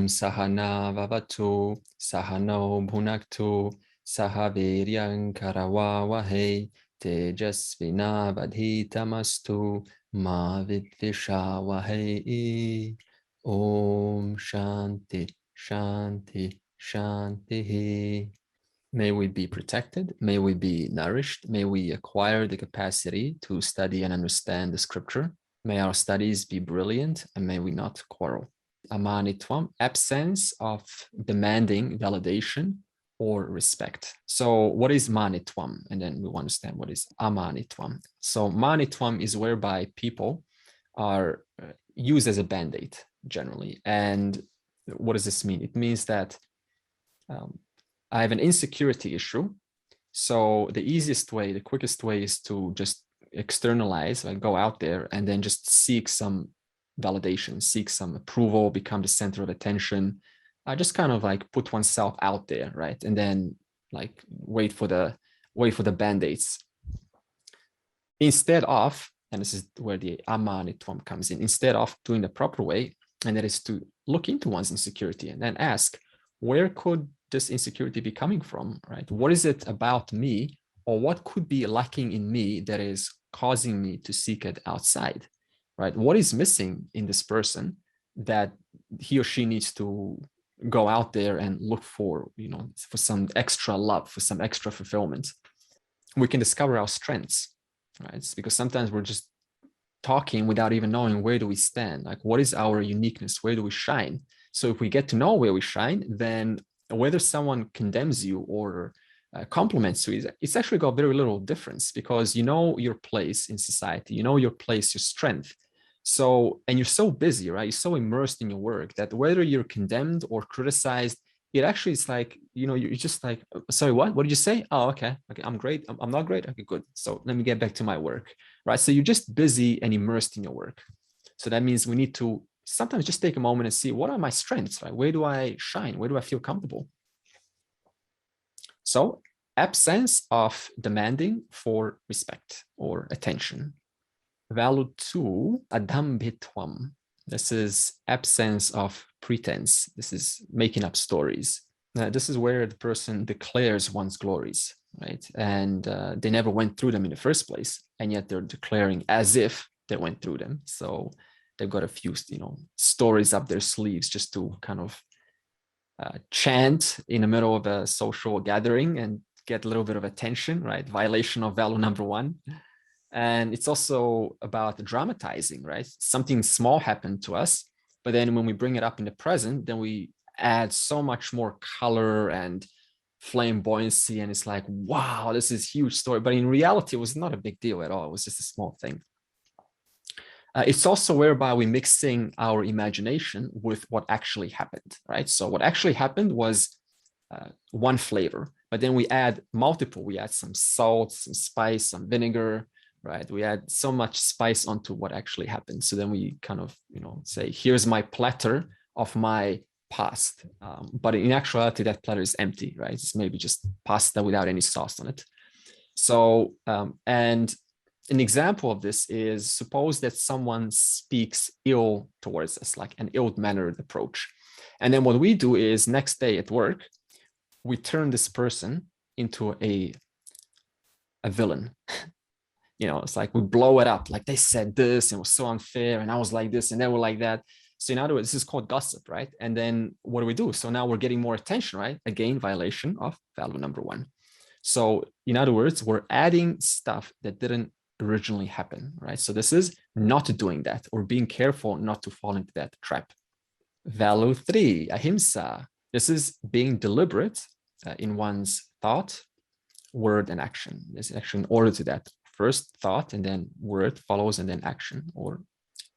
Om Sahana Vavatu Sahano Bhunaktu Sahaviryang Karawavahe Tejasvina Vadhitamastu Ma Vidvishavahe. Om Shanti Shanti Shanti. May we be protected, may we be nourished, may we acquire the capacity to study and understand the scripture. May our studies be brilliant, and may we not quarrel. Amanitvam, absence of demanding validation or respect. So what is manitvam? And then we want to understand what is amanitvam. So manitvam is whereby people are used as a band-aid generally. And what does this mean? It means that I have an insecurity issue. So the easiest way, the quickest way is to just externalize, like go out there and then just seek some validation, seek some approval, become the center of attention. Just kind of like put oneself out there, right? And then like wait for the band-aids. Instead of, and this is where the amanitvam comes in, instead of doing the proper way, and that is to look into one's insecurity and then ask, where could this insecurity be coming from, right? What is it about me, or what could be lacking in me that is causing me to seek it outside, right? What is missing in this person that he or she needs to go out there and look for, for some extra love, for some extra fulfillment? We can discover our strengths, right? It's because sometimes we're just talking without even knowing where do we stand, like what is our uniqueness, where do we shine? So if we get to know where we shine, then whether someone condemns you or compliments you, it's actually got very little difference, because you know your place in society, you know your place, your strength. So, and you're so busy, right? You're so immersed in your work that whether you're condemned or criticized, it actually is like, you're just like, sorry, what did you say? Oh, okay, I'm great. I'm not great. Okay, good. So let me get back to my work, right? So you're just busy and immersed in your work. So that means we need to sometimes just take a moment and see, what are my strengths, right? Where do I shine? Where do I feel comfortable? So absence of demanding for respect or attention. Value 2, adambhitvam. This is absence of pretense. This is making up stories. This is where the person declares one's glories, right? And they never went through them in the first place, and yet they're declaring as if they went through them. So they've got a few, stories up their sleeves just to kind of chant in the middle of a social gathering and get a little bit of attention, right? Violation of value number 1. And it's also about dramatizing, right? Something small happened to us, but then when we bring it up in the present, then we add so much more color and flamboyancy, and it's like, wow, this is a huge story. But in reality, it was not a big deal at all. It was just a small thing. It's also whereby we're mixing our imagination with what actually happened, right? So what actually happened was one flavor, but then we add multiple. We add some salt, some spice, some vinegar, right? We add so much spice onto what actually happened. So then we kind of, say, here's my platter of my past. But in actuality, that platter is empty, right? It's maybe just pasta without any sauce on it. So, and an example of this is, suppose that someone speaks ill towards us, like an ill-mannered approach. And then what we do is, next day at work, we turn this person into a villain. It's like we blow it up, like they said this and it was so unfair, and I was like this and they were like that. So in other words, this is called gossip, right? And then what do we do? So now we're getting more attention, right? Again, violation of value number 1. So in other words, we're adding stuff that didn't originally happen, right? So this is not doing that, or being careful not to fall into that trap. Value 3, ahimsa. This is being deliberate in one's thought, word, and action. There's actually an order to that. First thought, and then word follows, and then action, or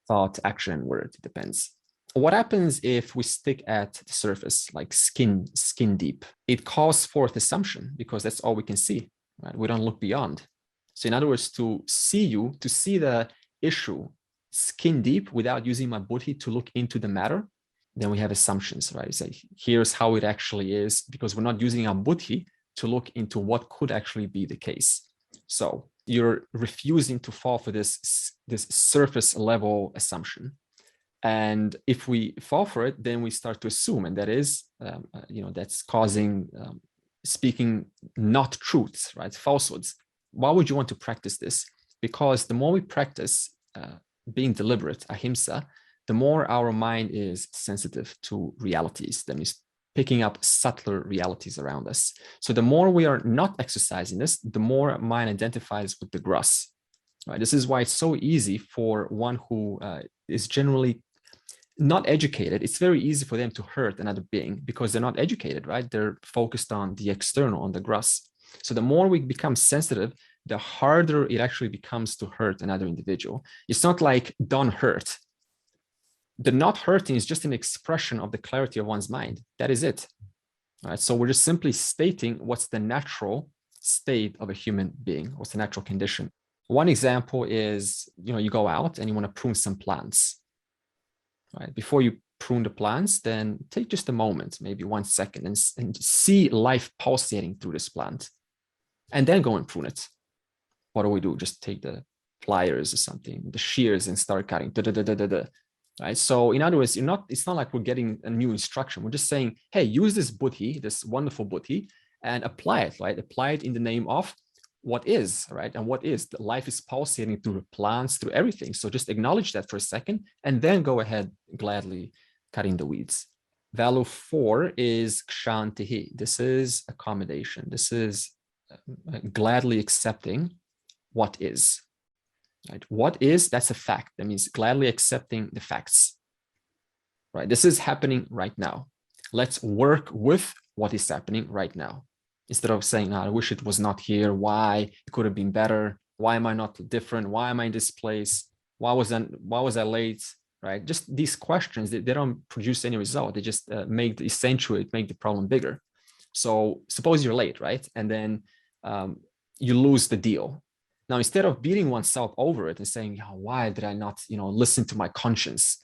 thought, action, and word. It depends. What happens if we stick at the surface, like skin deep? It calls forth assumption, because that's all we can see, right? We don't look beyond. So in other words, to see the issue skin deep without using my buddhi to look into the matter, then we have assumptions, right? It's like, here's how it actually is, because we're not using our buddhi to look into what could actually be the case. So you're refusing to fall for this surface level assumption. And if we fall for it, then we start to assume, and that is, that's causing speaking not truths, right? Falsehoods. Why would you want to practice this? Because the more we practice being deliberate, ahimsa, the more our mind is sensitive to realities. That means picking up subtler realities around us. So the more we are not exercising this, the more mind identifies with the gross. Right? This is why it's so easy for one who is generally not educated. It's very easy for them to hurt another being because they're not educated, right? They're focused on the external, on the gross. So the more we become sensitive, the harder it actually becomes to hurt another individual. It's not like don't hurt. The not hurting is just an expression of the clarity of one's mind. That is it. All right. So we're just simply stating what's the natural state of a human being, what's the natural condition. One example is, you go out and you want to prune some plants. Right? Before you prune the plants, then take just a moment, maybe 1 second, and see life pulsating through this plant, and then go and prune it. What do we do? Just take the pliers or something, the shears, and start cutting. Right? So in other words, it's not like we're getting a new instruction. We're just saying, hey, use this buddhi, this wonderful buddhi, and apply it, right? Apply it in the name of what is, right? And what is? The life is pulsating through the plants, through everything. So just acknowledge that for a second, and then go ahead gladly cutting the weeds. Value 4 is kshantihi. This is accommodation. This is gladly accepting what is. Right? What is, that's a fact. That means gladly accepting the facts. Right? This is happening right now. Let's work with what is happening right now. Instead of saying, I wish it was not here. Why? It could have been better. Why am I not different? Why am I in this place? Why was I late? Right? Just these questions, they don't produce any result. They just make the problem bigger. So suppose you're late, right? And then you lose the deal. Now, instead of beating oneself over it and saying, why did I not, listen to my conscience?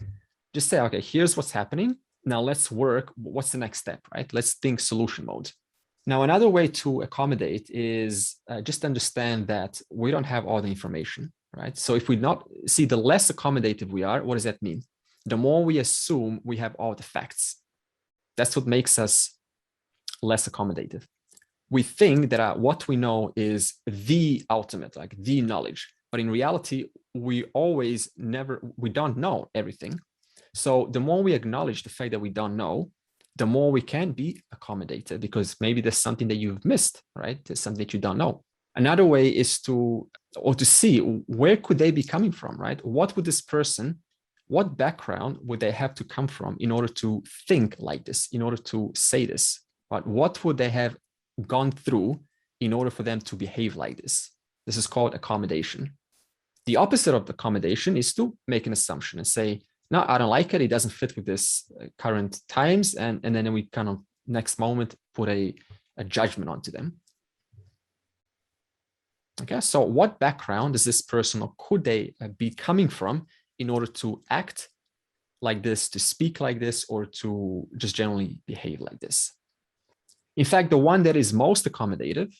Just say, okay, here's what's happening. Now let's work. What's the next step, right? Let's think solution mode. Now, another way to accommodate is just understand that we don't have all the information, right? So if we not see, the less accommodative we are, what does that mean? The more we assume we have all the facts. That's what makes us less accommodative. We think that what we know is the ultimate, like the knowledge. But in reality, we don't know everything. So the more we acknowledge the fact that we don't know, the more we can be accommodated, because maybe there's something that you've missed, right? There's something that you don't know. Another way is to see where could they be coming from, right? What background would they have to come from in order to think like this, in order to say this? But what would they have gone through in order for them to behave like this? This is called accommodation. The opposite of accommodation is to make an assumption and say, no, I don't like it. It doesn't fit with this current times. And then we kind of next moment put a judgment onto them. Okay, so what background is this person, or could they be coming from in order to act like this, to speak like this, or to just generally behave like this? In fact, the one that is most accommodative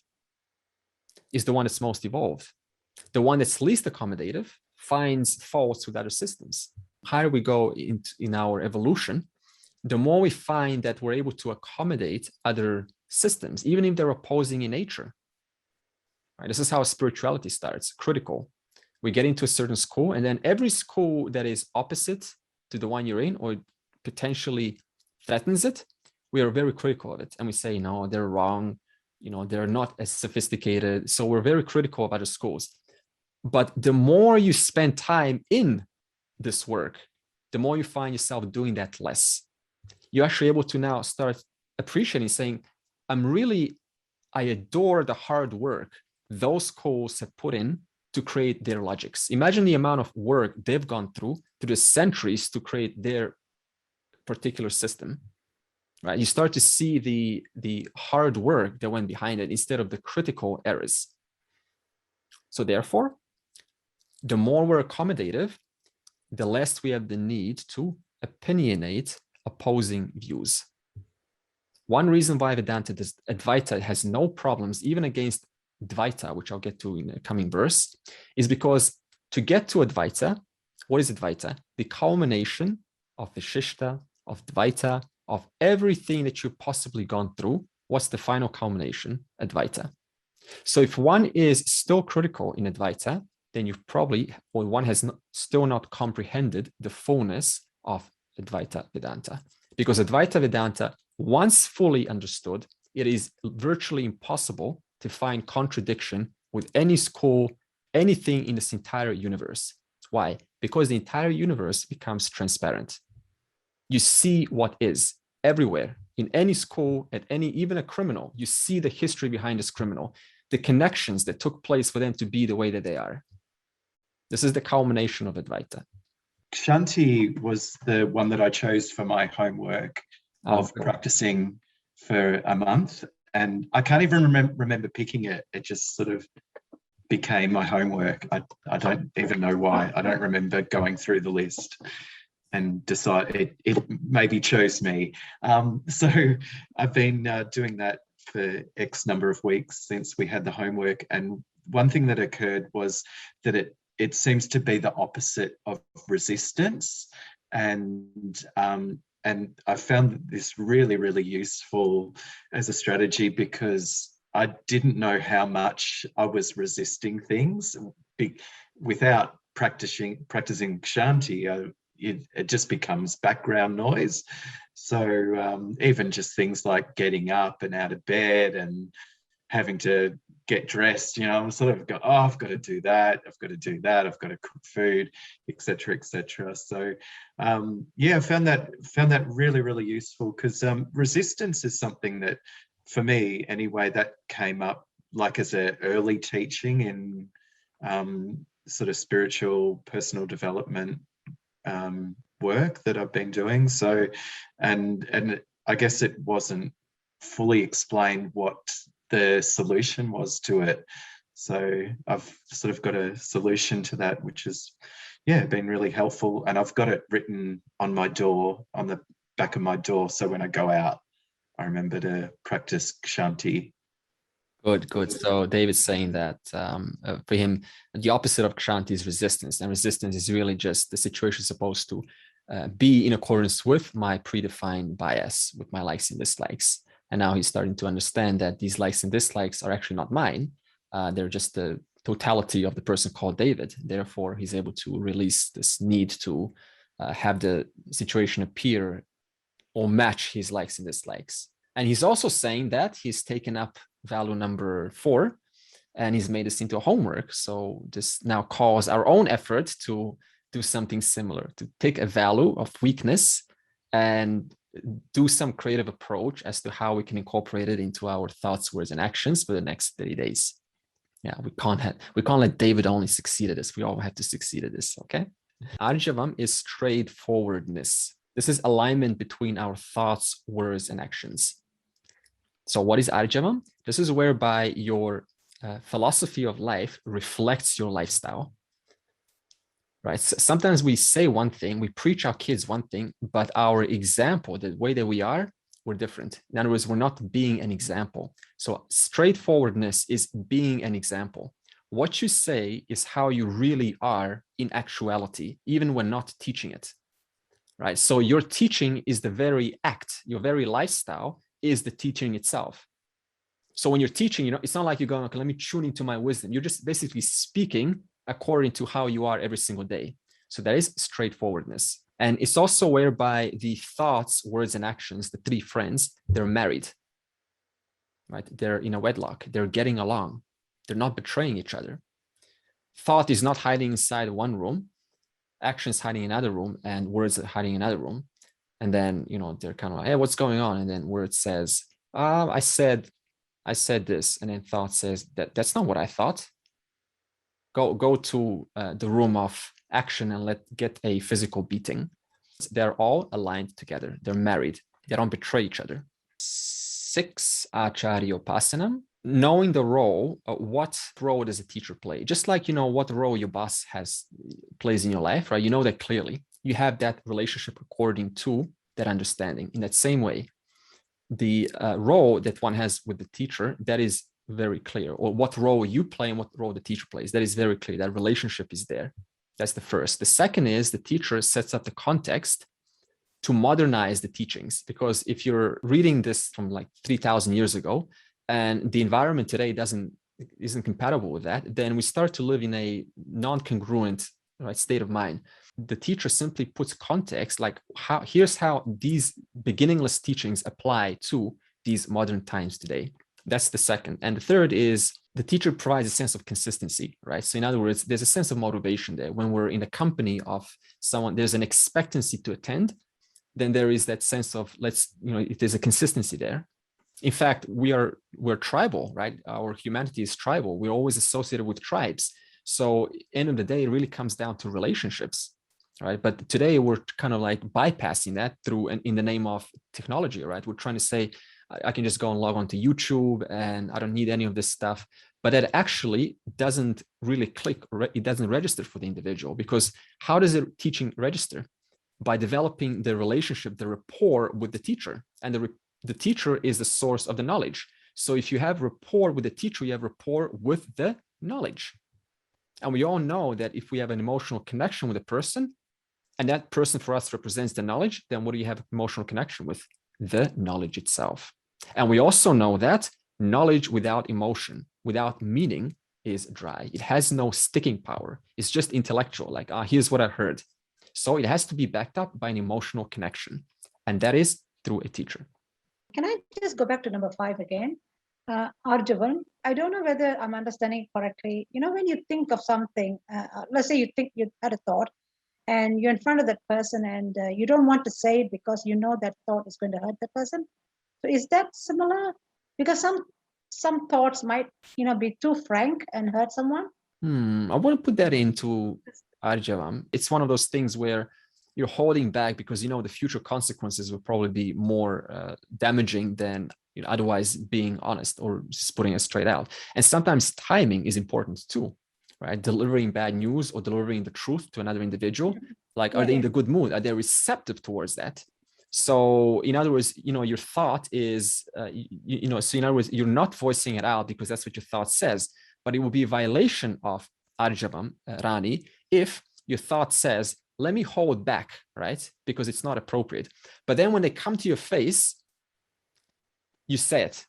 is the one that's most evolved. The one that's least accommodative finds faults with other systems. Higher we go in our evolution, the more we find that we're able to accommodate other systems, even if they're opposing in nature. Right? This is how spirituality starts, critical. We get into a certain school, and then every school that is opposite to the one you're in or potentially threatens it, we are very critical of it. And we say, no, they're wrong. They're not as sophisticated. So we're very critical of other schools. But the more you spend time in this work, the more you find yourself doing that less. You're actually able to now start appreciating, saying, I adore the hard work those schools have put in to create their logics. Imagine the amount of work they've gone through the centuries to create their particular system. Right? You start to see the hard work that went behind it instead of the critical errors. So therefore, the more we're accommodative, the less we have the need to opinionate opposing views. One reason why Advaita has no problems even against Dvaita, which I'll get to in a coming verse, is because to get to Advaita, what is Advaita? The culmination of Vishishta, of Dvaita, of everything that you've possibly gone through. What's the final culmination? Advaita. So if one is still critical in Advaita, then you've probably, or one has still not comprehended the fullness of Advaita Vedanta. Because Advaita Vedanta, once fully understood, it is virtually impossible to find contradiction with any school, anything in this entire universe. Why? Because the entire universe becomes transparent. You see what is everywhere, in any school, at any, even a criminal, you see the history behind this criminal, the connections that took place for them to be the way that they are. This is the culmination of Advaita. Kshanti was the one that I chose for my homework of practicing for a month. And I can't even remember picking it. It just sort of became my homework. I don't even know why. I don't remember going through the list and decide it maybe chose me. So I've been doing that for X number of weeks since we had the homework. And one thing that occurred was that it seems to be the opposite of resistance. And I found this really, really useful as a strategy because I didn't know how much I was resisting things. Without practicing Kshanti, it just becomes background noise. So even just things like getting up and out of bed and having to get dressed, I'm sort of I've got to do that, I've got to do that, I've got to cook food, etc., etc. So I found that really, really useful because resistance is something that, for me anyway, that came up like as an early teaching in sort of spiritual personal development work that I've been doing. So, and I guess it wasn't fully explained what the solution was to it. So I've sort of got a solution to that, which has, been really helpful. And I've got it written on my door, on the back of my door. So when I go out, I remember to practice Kshanti. Good. So David's saying that for him, the opposite of Kshanti is resistance. And resistance is really just the situation supposed to be in accordance with my predefined bias, with my likes and dislikes. And now he's starting to understand that these likes and dislikes are actually not mine. They're just the totality of the person called David. Therefore, he's able to release this need to have the situation appear or match his likes and dislikes. And he's also saying that he's taken up value number 4 and he's made this into a homework. So this now calls our own effort to do something similar, to take a value of weakness and do some creative approach as to how we can incorporate it into our thoughts, words, and actions for the next 30 days. Yeah, we can't let David only succeed at this. We all have to succeed at this, okay? Arjavam is straightforwardness. This is alignment between our thoughts, words, and actions. So what is Arjavam? This is whereby your philosophy of life reflects your lifestyle. Right? So sometimes we say one thing, we preach our kids one thing, but our example, the way that we are, we're different. In other words, we're not being an example. So straightforwardness is being an example. What you say is how you really are in actuality, even when not teaching it. Right? So your teaching is the very act, your very lifestyle is the teaching itself. So when you're teaching, it's not like you're going, okay, let me tune into my wisdom. You're just basically speaking according to how you are every single day. So that is straightforwardness. And it's also whereby the thoughts, words, and actions, the 3 friends, they're married, right? They're in a wedlock. They're getting along. They're not betraying each other. Thought is not hiding inside one room. Actions hiding in another room, and words are hiding in another room. And then, they're kind of like, hey, what's going on? And then word says, I said this. And then thought says, that's not what I thought. Go to the room of action and get a physical beating. They're all aligned together. They're married. They don't betray each other. 6, Acharyopasanam. Knowing the role, what role does a teacher play? Just like what role your boss plays in your life, right? You know that clearly. You have that relationship according to that understanding. In that same way, the role that one has with the teacher, that is very clear. Or what role you play and what role the teacher plays, that is very clear. That relationship is there. That's the first. The second is the teacher sets up the context to modernize the teachings. Because if you're reading this from like 3,000 years ago, and the environment today isn't compatible with that, then we start to live in a non-congruent, right, state of mind. The teacher simply puts context, like here's how these beginningless teachings apply to these modern times today. That's the second. And the third is the teacher provides a sense of consistency, right? So in other words, there's a sense of motivation there. When we're in the company of someone, there's an expectancy to attend, then there is that sense of if there's a consistency there. In fact, we're tribal, right? Our humanity is tribal. We're always associated with tribes. So end of the day, it really comes down to relationships, right? But today we're kind of like bypassing that in the name of technology, right? We're trying to say, I can just go and log on to YouTube and I don't need any of this stuff. But that actually doesn't really click. It doesn't register for the individual, because how does the teaching register? By developing the relationship, the rapport with the teacher. And the teacher is the source of the knowledge. So if you have rapport with the teacher, you have rapport with the knowledge. And we all know that if we have an emotional connection with a person, and that person for us represents the knowledge, then what do you have emotional connection with? The knowledge itself. And we also know that knowledge without emotion, without meaning, is dry. It has no sticking power. It's just intellectual, like, here's what I heard. So it has to be backed up by an emotional connection. And that is through a teacher. Can I just go back to number 5 again? Arjavan, I don't know whether I'm understanding correctly. When you think of something, let's say you had a thought and you're in front of that person and you don't want to say it because you know that thought is going to hurt the person. So is that similar? Because some thoughts might, be too frank and hurt someone. I want to put that into Arjavan. It's one of those things where you're holding back because the future consequences will probably be more damaging than otherwise being honest or just putting it straight out. And sometimes timing is important too, right? Delivering bad news or delivering the truth to another individual. Like, are they in the good mood? Are they receptive towards that? So in other words, your thought is, so in other words, you're not voicing it out because that's what your thought says, but it will be a violation of Arjavam, Rani, if your thought says, let me hold back, right? Because it's not appropriate. But then when they come to your face, you say it,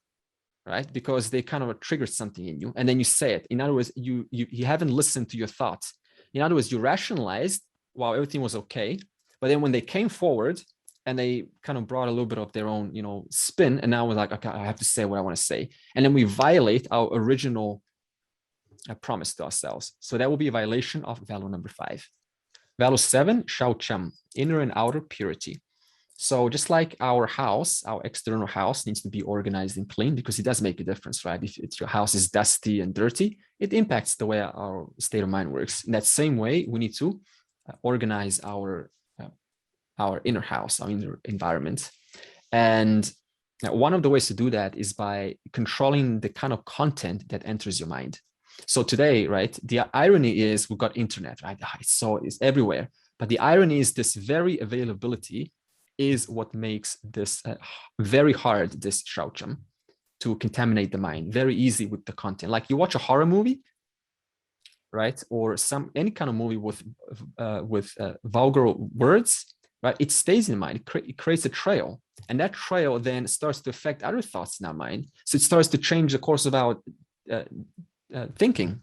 right? Because they kind of triggered something in you, and then you say it. In other words, you haven't listened to your thoughts. In other words, you rationalized while everything was okay, but then when they came forward and they kind of brought a little bit of their own, spin, and now we're like, okay, I have to say what I want to say, and then we violate our original promise to ourselves. So that will be a violation of value number 5. Value 7, shaucham, inner and outer purity. So just like our house, our external house needs to be organized and clean, because it does make a difference, right? If your house is dusty and dirty, it impacts the way our state of mind works. In that same way, we need to organize our inner house, our inner environment. And one of the ways to do that is by controlling the kind of content that enters your mind. So today, right, the irony is we've got internet, right? It's everywhere. But the irony is this very availability is what makes this very hard, this shaucham, to contaminate the mind. Very easy with the content. Like you watch a horror movie, right? Or any kind of movie with vulgar words, right? It stays in mind. It creates a trail. And that trail then starts to affect other thoughts in our mind. So it starts to change the course of our thinking.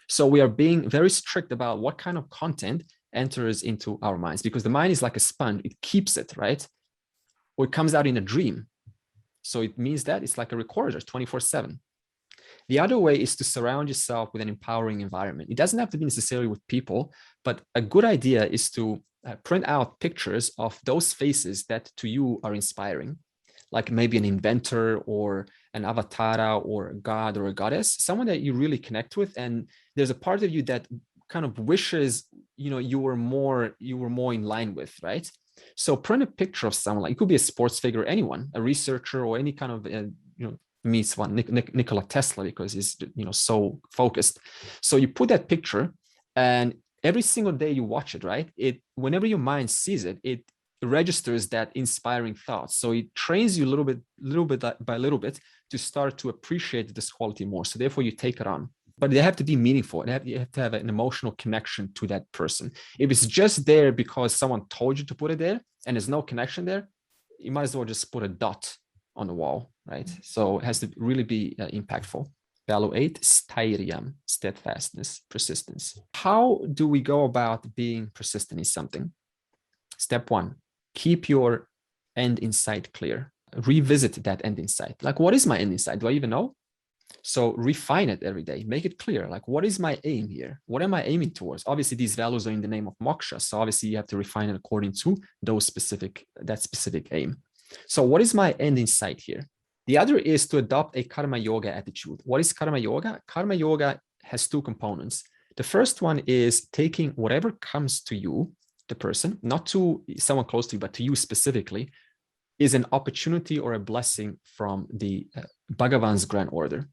So we are being very strict about what kind of content enters into our minds, because the mind is like a sponge. It keeps it, right? Or it comes out in a dream. So it means that it's like a recorder 24/7. The other way is to surround yourself with an empowering environment. It doesn't have to be necessarily with people, but a good idea is to print out pictures of those faces that to you are inspiring, like maybe an inventor or an avatar or a god or a goddess, someone that you really connect with. And there's a part of you that kind of wishes, you were more in line with, right? So print a picture of someone, like it could be a sports figure, anyone, a researcher, or any kind of, meets one, Nikola Tesla, because he's, so focused. So you put that picture, and every single day you watch it, right? Whenever your mind sees it, it registers that inspiring thoughts. So it trains you little bit by little bit to start to appreciate this quality more. So therefore you take it on. but they have to be meaningful. You have to have an emotional connection to that person. If it's just there because someone told you to put it there and there's no connection there, you might as well just put a dot on the wall, right? So it has to really be impactful. Value 8, sthairiyam, steadfastness, persistence. How do we go about being persistent in something? Step 1, keep your end in sight clear. Revisit that end in sight. Like, what is my end in sight? Do I even know? So refine it every day. Make it clear. Like, what is my aim here? What am I aiming towards? Obviously, these values are in the name of moksha. So obviously, you have to refine it according to that specific aim. So what is my end in sight here? The other is to adopt a karma yoga attitude. What is karma yoga? Karma yoga has 2 components. The first one is taking whatever comes to you, the person, not to someone close to you, but to you specifically, is an opportunity or a blessing from the Bhagavan's grand order.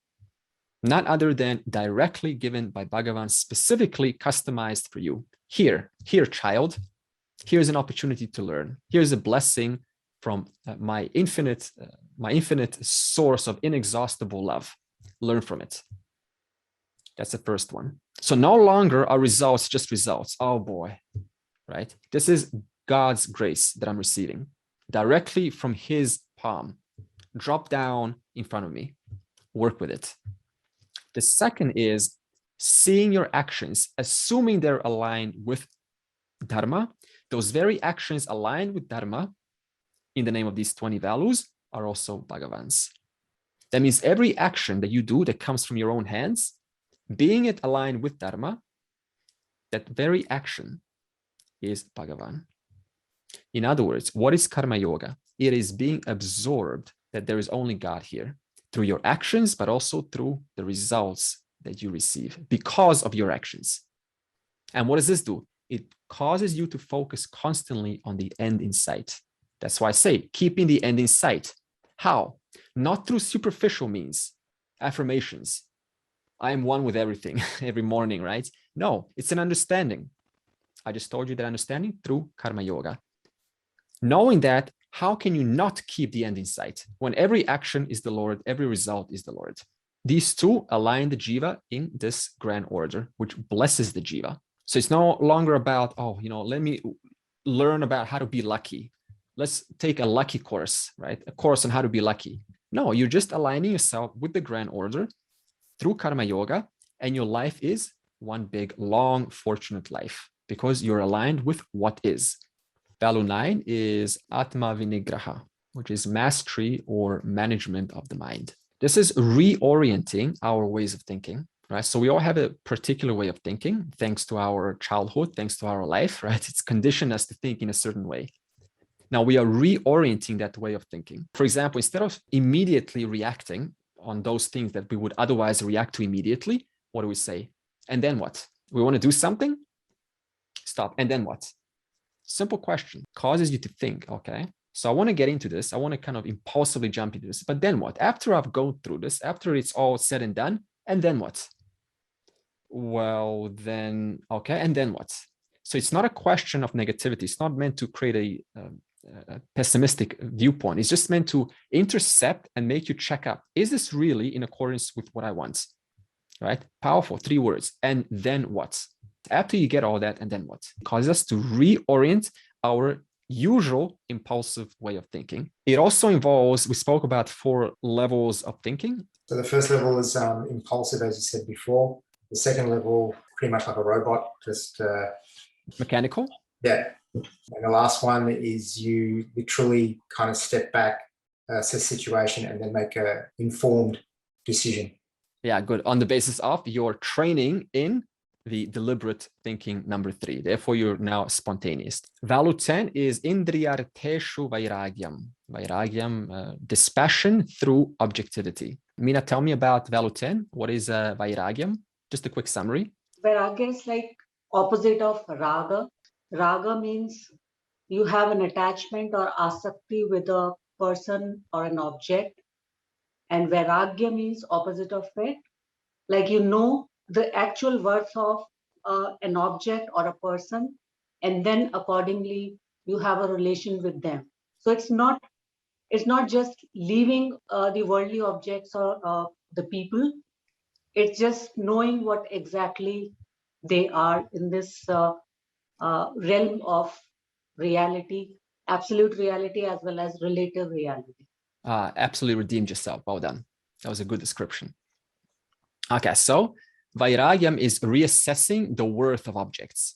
Not other than directly given by Bhagavan, specifically customized for you. Here, child, here's an opportunity to learn. Here's a blessing from my infinite source of inexhaustible love. Learn from it. That's the first one. So no longer are results just results. Oh boy, right? This is God's grace that I'm receiving directly from his palm. Drop down in front of me. Work with it. The second is seeing your actions, assuming they're aligned with Dharma. Those very actions aligned with Dharma in the name of these 20 values are also Bhagavan's. That means every action that you do that comes from your own hands, being it aligned with Dharma, that very action is Bhagavan. In other words, what is karma yoga? It is being absorbed that there is only God here through your actions, but also through the results that you receive because of your actions. And what does this do? It causes you to focus constantly on the end in sight. That's why I say keeping the end in sight. How? Not through superficial means, affirmations. I am one with everything every morning, right? No, it's an understanding. I just told you that understanding through karma yoga. Knowing that, how can you not keep the end in sight when every action is the Lord, every result is the Lord? These 2 align the jiva in this grand order, which blesses the jiva. So it's no longer about, let me learn about how to be lucky. Let's take a lucky course, right? A course on how to be lucky. No, you're just aligning yourself with the grand order through karma yoga, and your life is one big, long, fortunate life because you're aligned with what is. Value 9 is Atma Vinigraha, which is mastery or management of the mind. This is reorienting our ways of thinking, right? So we all have a particular way of thinking, thanks to our childhood, thanks to our life, right? It's conditioned us to think in a certain way. Now we are reorienting that way of thinking. For example, instead of immediately reacting on those things that we would otherwise react to immediately, what do we say? And then what? We want to do something? Stop. And then what? Simple question causes you to think, okay, so I want to get into this. I want to kind of impulsively jump into this. But then what? After I've gone through this, after it's all said and done, and then what? Well, then, okay, and then what? So it's not a question of negativity. It's not meant to create a pessimistic viewpoint. It's just meant to intercept and make you check up. Is this really in accordance with what I want? Right? Powerful, 3 words. And then what? After you get all that, and then what? It causes us to reorient our usual impulsive way of thinking. It also involves, we spoke about 4 levels of thinking. So the first level is impulsive, as you said before. The second level, pretty much like a robot, just mechanical. Yeah. And the last one is you literally kind of step back, assess the situation, and then make an informed decision. Yeah, good. On the basis of your training in the deliberate thinking number 3. Therefore, you're now spontaneous. Value 10 is indriyarteshu vairagyam. Vairagyam, dispassion through objectivity. Meena, tell me about value 10. What is vairagyam? Just a quick summary. Vairagya is like opposite of raga. Raga means you have an attachment or asakti with a person or an object. And vairagya means opposite of it. Like you know the actual worth of an object or a person, and then accordingly you have a relation with them. So it's not just leaving the worldly objects or the people, It's just knowing what exactly they are in this realm of reality, absolute reality as well as relative reality. Absolutely redeemed yourself. Well done. That was a good description. Okay, so vairagyam is reassessing the worth of objects.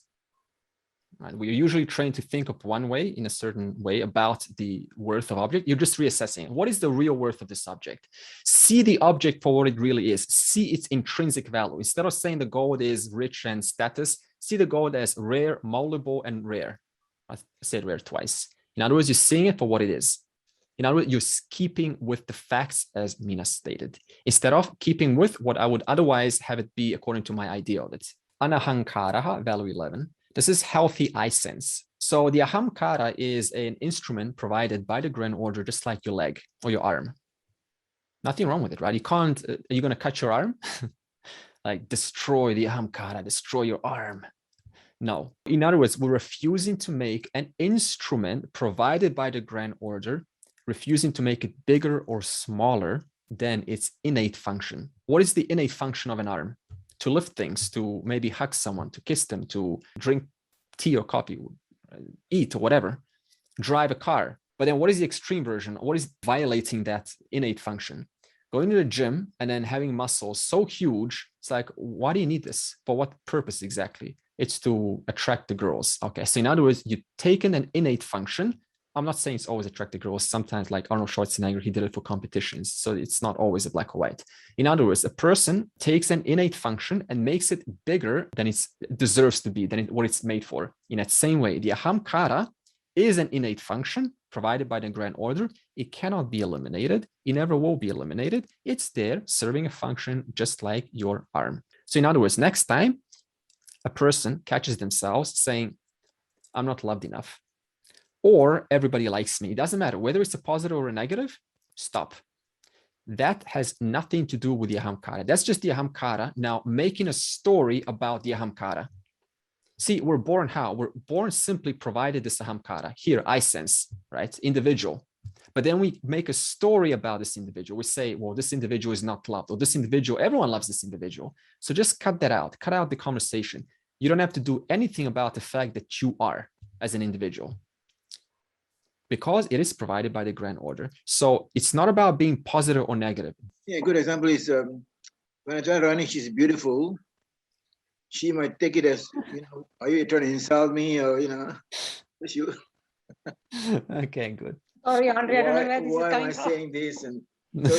Right? We're usually trained to think of one way, in a certain way, about the worth of object. You're just reassessing. What is the real worth of this object? See the object for what it really is. See its intrinsic value. Instead of saying the gold is rich and status, see the gold as rare, malleable, and rare. I said rare twice. In other words, you're seeing it for what it is. In other words, you're keeping with the facts as Mina stated, instead of keeping with what I would otherwise have it be according to my idea of it. Anahankaraha, value 11. This is healthy eye sense. So the ahamkara is an instrument provided by the grand order, just like your leg or your arm. Nothing wrong with it, right? You can't, are you going to cut your arm? Like destroy the ahamkara, destroy your arm. No. In other words, we're refusing to make an instrument provided by the grand order, refusing to make it bigger or smaller than its innate function. What is the innate function of an arm? To lift things, to maybe hug someone, to kiss them, to drink tea or coffee, eat or whatever, drive a car. But then what is the extreme version? What is violating that innate function? Going to the gym and then having muscles so huge, it's like, why do you need this? For what purpose exactly? It's to attract the girls. Okay, so in other words, you've taken an innate function. I'm not saying it's always attract the girls. Sometimes, like Arnold Schwarzenegger, he did it for competitions. So it's not always a black or white. In other words, a person takes an innate function and makes it bigger than it deserves to be, than what it's made for. In that same way, the ahamkara is an innate function provided by the grand order. It cannot be eliminated. It never will be eliminated. It's there serving a function just like your arm. So in other words, next time a person catches themselves saying, I'm not loved enough, or everybody likes me, it doesn't matter whether it's a positive or a negative, stop. That has nothing to do with the ahamkara. That's just the ahamkara now making a story about the ahamkara. See, we're born how? We're born simply provided this ahamkara. Here, I sense, right? Individual. But then we make a story about this individual. We say, well, this individual is not loved, or this individual, everyone loves this individual. So just cut that out. Cut out the conversation. You don't have to do anything about the fact that you are as an individual, because it is provided by the grand order. So it's not about being positive or negative. Yeah, a good example is when I tell Rani she's beautiful, she might take it as, are you trying to insult me, or, you. Okay, good. Sorry, Andre, I don't know where this is why am coming I from. saying this? And so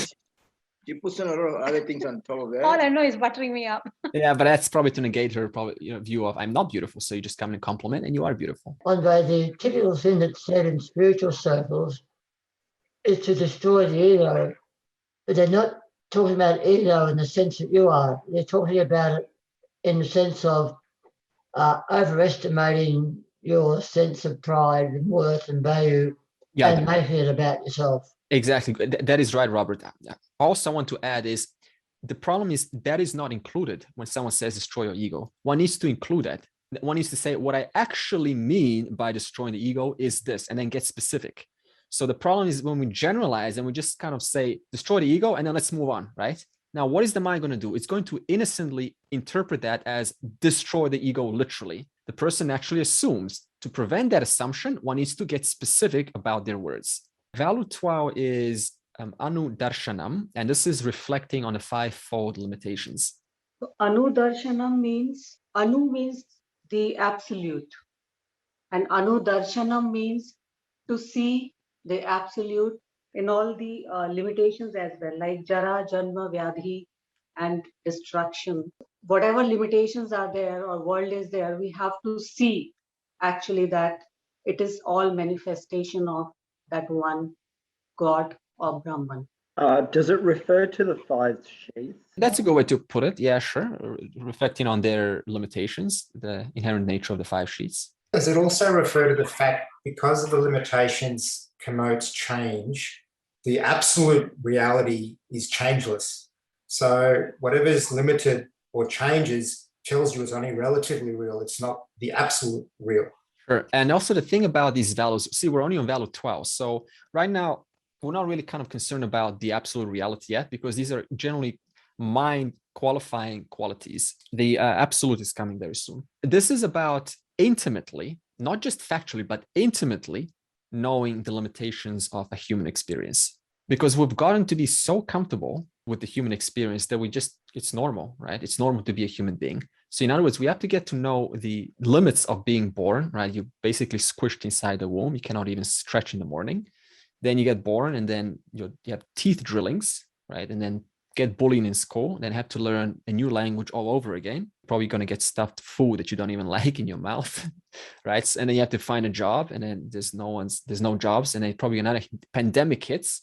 she puts on a lot of other things on top of that. All I know is buttering me up. Yeah, but that's probably to negate her view of I'm not beautiful. So you just come and compliment and you are beautiful. Andre, the typical thing that's said in spiritual circles is to destroy the ego, but they're not talking about ego in the sense that you are. They're talking about it in the sense of overestimating your sense of pride and worth and value, and making it about yourself. Exactly. That is right, Robert. Also, I want to add is the problem is that is not included when someone says destroy your ego. One needs to include that. One needs to say what I actually mean by destroying the ego is this, and then get specific. So the problem is when we generalize and we just kind of say destroy the ego and then let's move on, right? Now, what is the mind going to do? It's going to innocently interpret that as destroy the ego literally. The person actually assumes. To prevent that assumption, one needs to get specific about their words. Value 12 is anu darshanam, and this is reflecting on the fivefold limitations. Anu darshanam means, anu means the absolute, and anu darshanam means to see the absolute in all the limitations as well, like jara, janma, vyadhi, and destruction. Whatever limitations are there or world is there, we have to see actually that it is all manifestation of that one God or Brahman. Does it refer to the 5 sheaths? That's a good way to put it. Yeah, sure. Reflecting on their limitations, the inherent nature of the 5 sheaths. Does it also refer to the fact because of the limitations connotes change, the absolute reality is changeless. So whatever is limited or changes tells you it's only relatively real. It's not the absolute real. Sure. And also the thing about these values, see, we're only on value 12. So right now, we're not really kind of concerned about the absolute reality yet, because these are generally mind qualifying qualities. The absolute is coming very soon. This is about intimately, not just factually, but intimately knowing the limitations of a human experience. Because we've gotten to be so comfortable with the human experience that it's normal, right? It's normal to be a human being. So in other words, we have to get to know the limits of being born, right? You're basically squished inside the womb. You cannot even stretch in the morning. Then you get born, and then you have teeth drillings, right? And then get bullied in school, then have to learn a new language all over again. Probably going to get stuffed food that you don't even like in your mouth, right? And then you have to find a job, and then there's no jobs, and then probably another pandemic hits.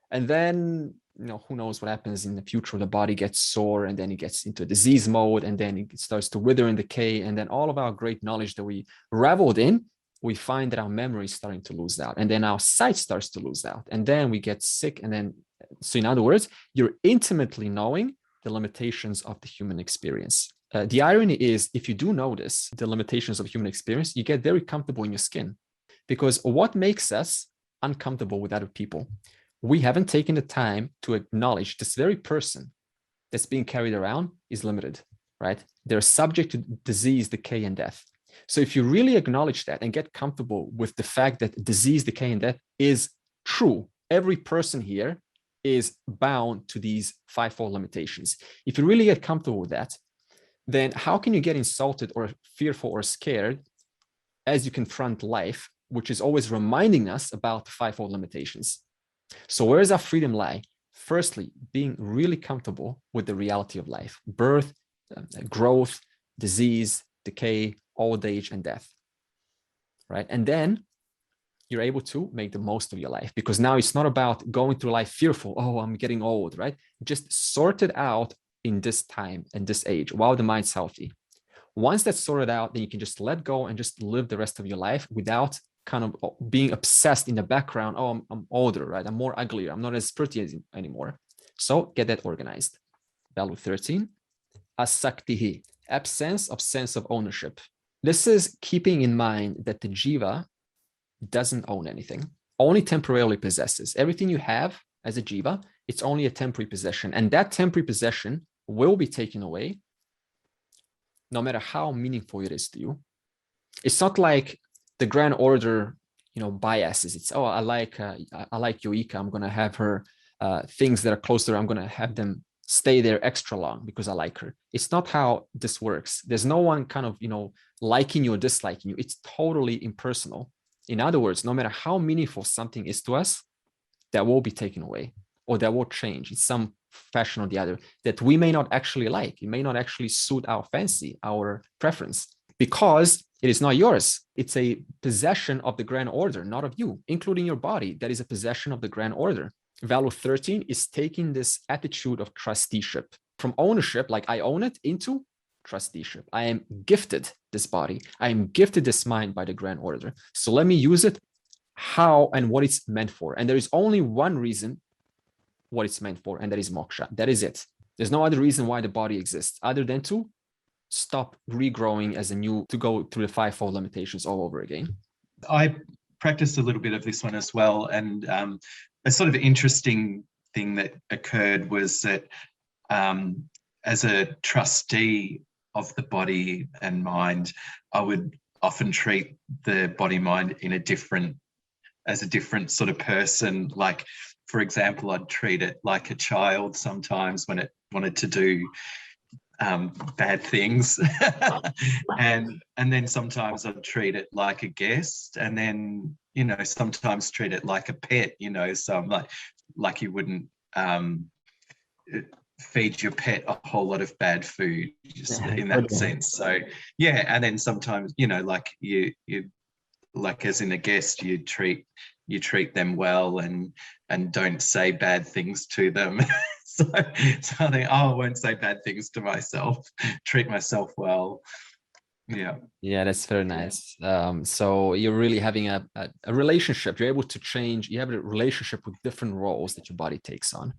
And then, who knows what happens in the future. The body gets sore, and then it gets into a disease mode, and then it starts to wither and decay. And then all of our great knowledge that we reveled in, we find that our memory is starting to lose out, and then our sight starts to lose out, and then we get sick. And then, so in other words, you're intimately knowing the limitations of the human experience. The irony is, if you do notice the limitations of human experience, you get very comfortable in your skin, because what makes us uncomfortable with other people? We haven't taken the time to acknowledge this very person that's being carried around is limited, right? They're subject to disease, decay, and death. So if you really acknowledge that and get comfortable with the fact that disease, decay, and death is true, every person here is bound to these fivefold limitations. If you really get comfortable with that, then how can you get insulted or fearful or scared as you confront life, which is always reminding us about the fivefold limitations? So where does our freedom lie? Firstly, being really comfortable with the reality of life: birth, growth, disease, decay, old age, and death, right? And then you're able to make the most of your life, because now it's not about going through life fearful. Oh, I'm getting old, right? Just sort it out in this time and this age while the mind's healthy. Once that's sorted out, then you can just let go and just live the rest of your life without kind of being obsessed in the background. Oh, I'm older, right? I'm more uglier. I'm not as pretty anymore. So get that organized. Value 13, asaktihi, absence of sense of ownership. This is keeping in mind that the jiva doesn't own anything, only temporarily possesses. Everything you have as a jiva, it's only a temporary possession. And that temporary possession will be taken away no matter how meaningful it is to you. It's not like the grand order, biases. It's, oh, I like Yoika. I'm going to have her things that are close to her. I'm going to have them stay there extra long because I like her. It's not how this works. There's no one kind of, liking you or disliking you. It's totally impersonal. In other words, no matter how meaningful something is to us, that will be taken away, or that will change in some fashion or the other, that we may not actually like. It may not actually suit our fancy, our preference, because it is not yours. It's a possession of the grand order, not of you, including your body. That is a possession of the grand order. Value 13 is taking this attitude of trusteeship from ownership, like I own it, into trusteeship. I am gifted this body. I am gifted this mind by the grand order. So let me use it how and what it's meant for. And there is only one reason what it's meant for, and that is moksha. That is it. There's no other reason why the body exists other than to stop regrowing as to go through the fivefold limitations all over again. I practiced a little bit of this one as well. And a sort of interesting thing that occurred was that as a trustee of the body and mind, I would often treat the body mind as a different sort of person. Like, for example, I'd treat it like a child sometimes when it wanted to do bad things. and then sometimes I'd treat it like a guest, and then sometimes treat it like a pet, so I'm like you wouldn't feed your pet a whole lot of bad food, just in that sense. So yeah, and then sometimes like you like as in a guest, you treat them well and don't say bad things to them. So I think, I won't say bad things to myself, treat myself well. Yeah, that's very nice. So you're really having a relationship. You're able to change. You have a relationship with different roles that your body takes on.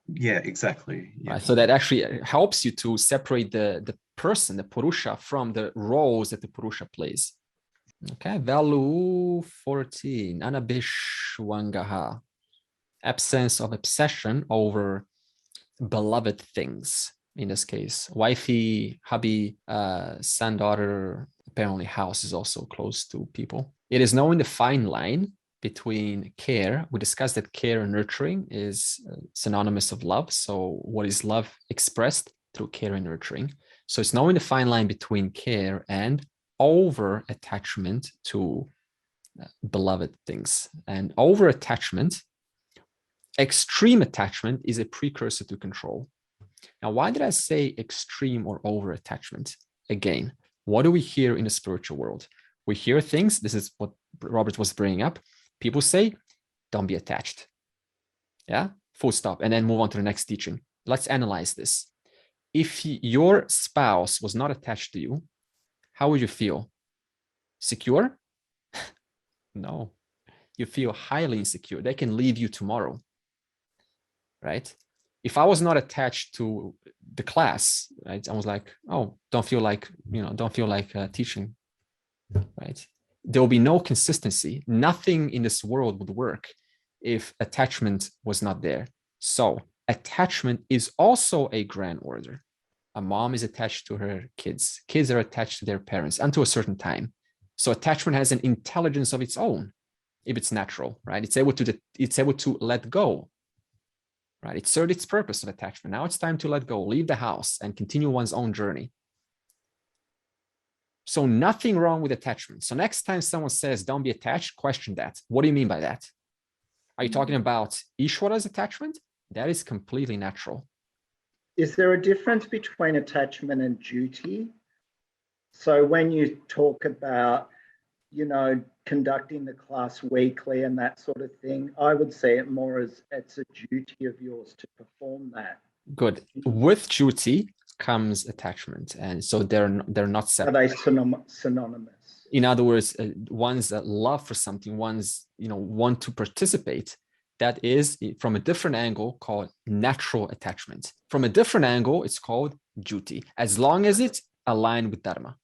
Yeah, exactly. Yeah. Right. So that actually helps you to separate the person, the purusha, from the roles that the purusha plays. Okay, value 14, anabhishwangaha, absence of obsession over beloved things. in this case. Wifey, hubby, son, daughter, apparently house is also close to people. It is knowing the fine line between care. We discussed that care and nurturing is synonymous of love. So what is love expressed? Through care and nurturing. So it's knowing the fine line between care and over attachment to beloved things. And over attachment, extreme attachment, is a precursor to control. Now, why did I say extreme or over attachment? Again, what do we hear in the spiritual world? We hear things, this is what Robert was bringing up. People say, don't be attached. Yeah, full stop. And then move on to the next teaching. Let's analyze this. If your spouse was not attached to you, how would you feel? Secure? No. You feel highly insecure. They can leave you tomorrow, right? If I was not attached to the class, right, I was like, oh, don't feel like teaching, right? There will be no consistency. Nothing in this world would work if attachment was not there. So attachment is also a grand order. A mom is attached to her kids. Kids are attached to their parents until a certain time. So attachment has an intelligence of its own, if it's natural, right? It's able to let go, right? It served its purpose of attachment. Now it's time to let go, leave the house, and continue one's own journey. So nothing wrong with attachment. So next time someone says, don't be attached, question that. What do you mean by that? Are you talking about Ishwara's attachment? That is completely natural. Is there a difference between attachment and duty? So when you talk about, conducting the class weekly and that sort of thing, I would see it more as it's a duty of yours to perform that. Good. With duty comes attachment, and so they're not separate. Are they synonymous? In other words, one's love for something, one's want to participate. That is from a different angle called natural attachment. From a different angle, it's called duty, as long as it's aligned with Dharma.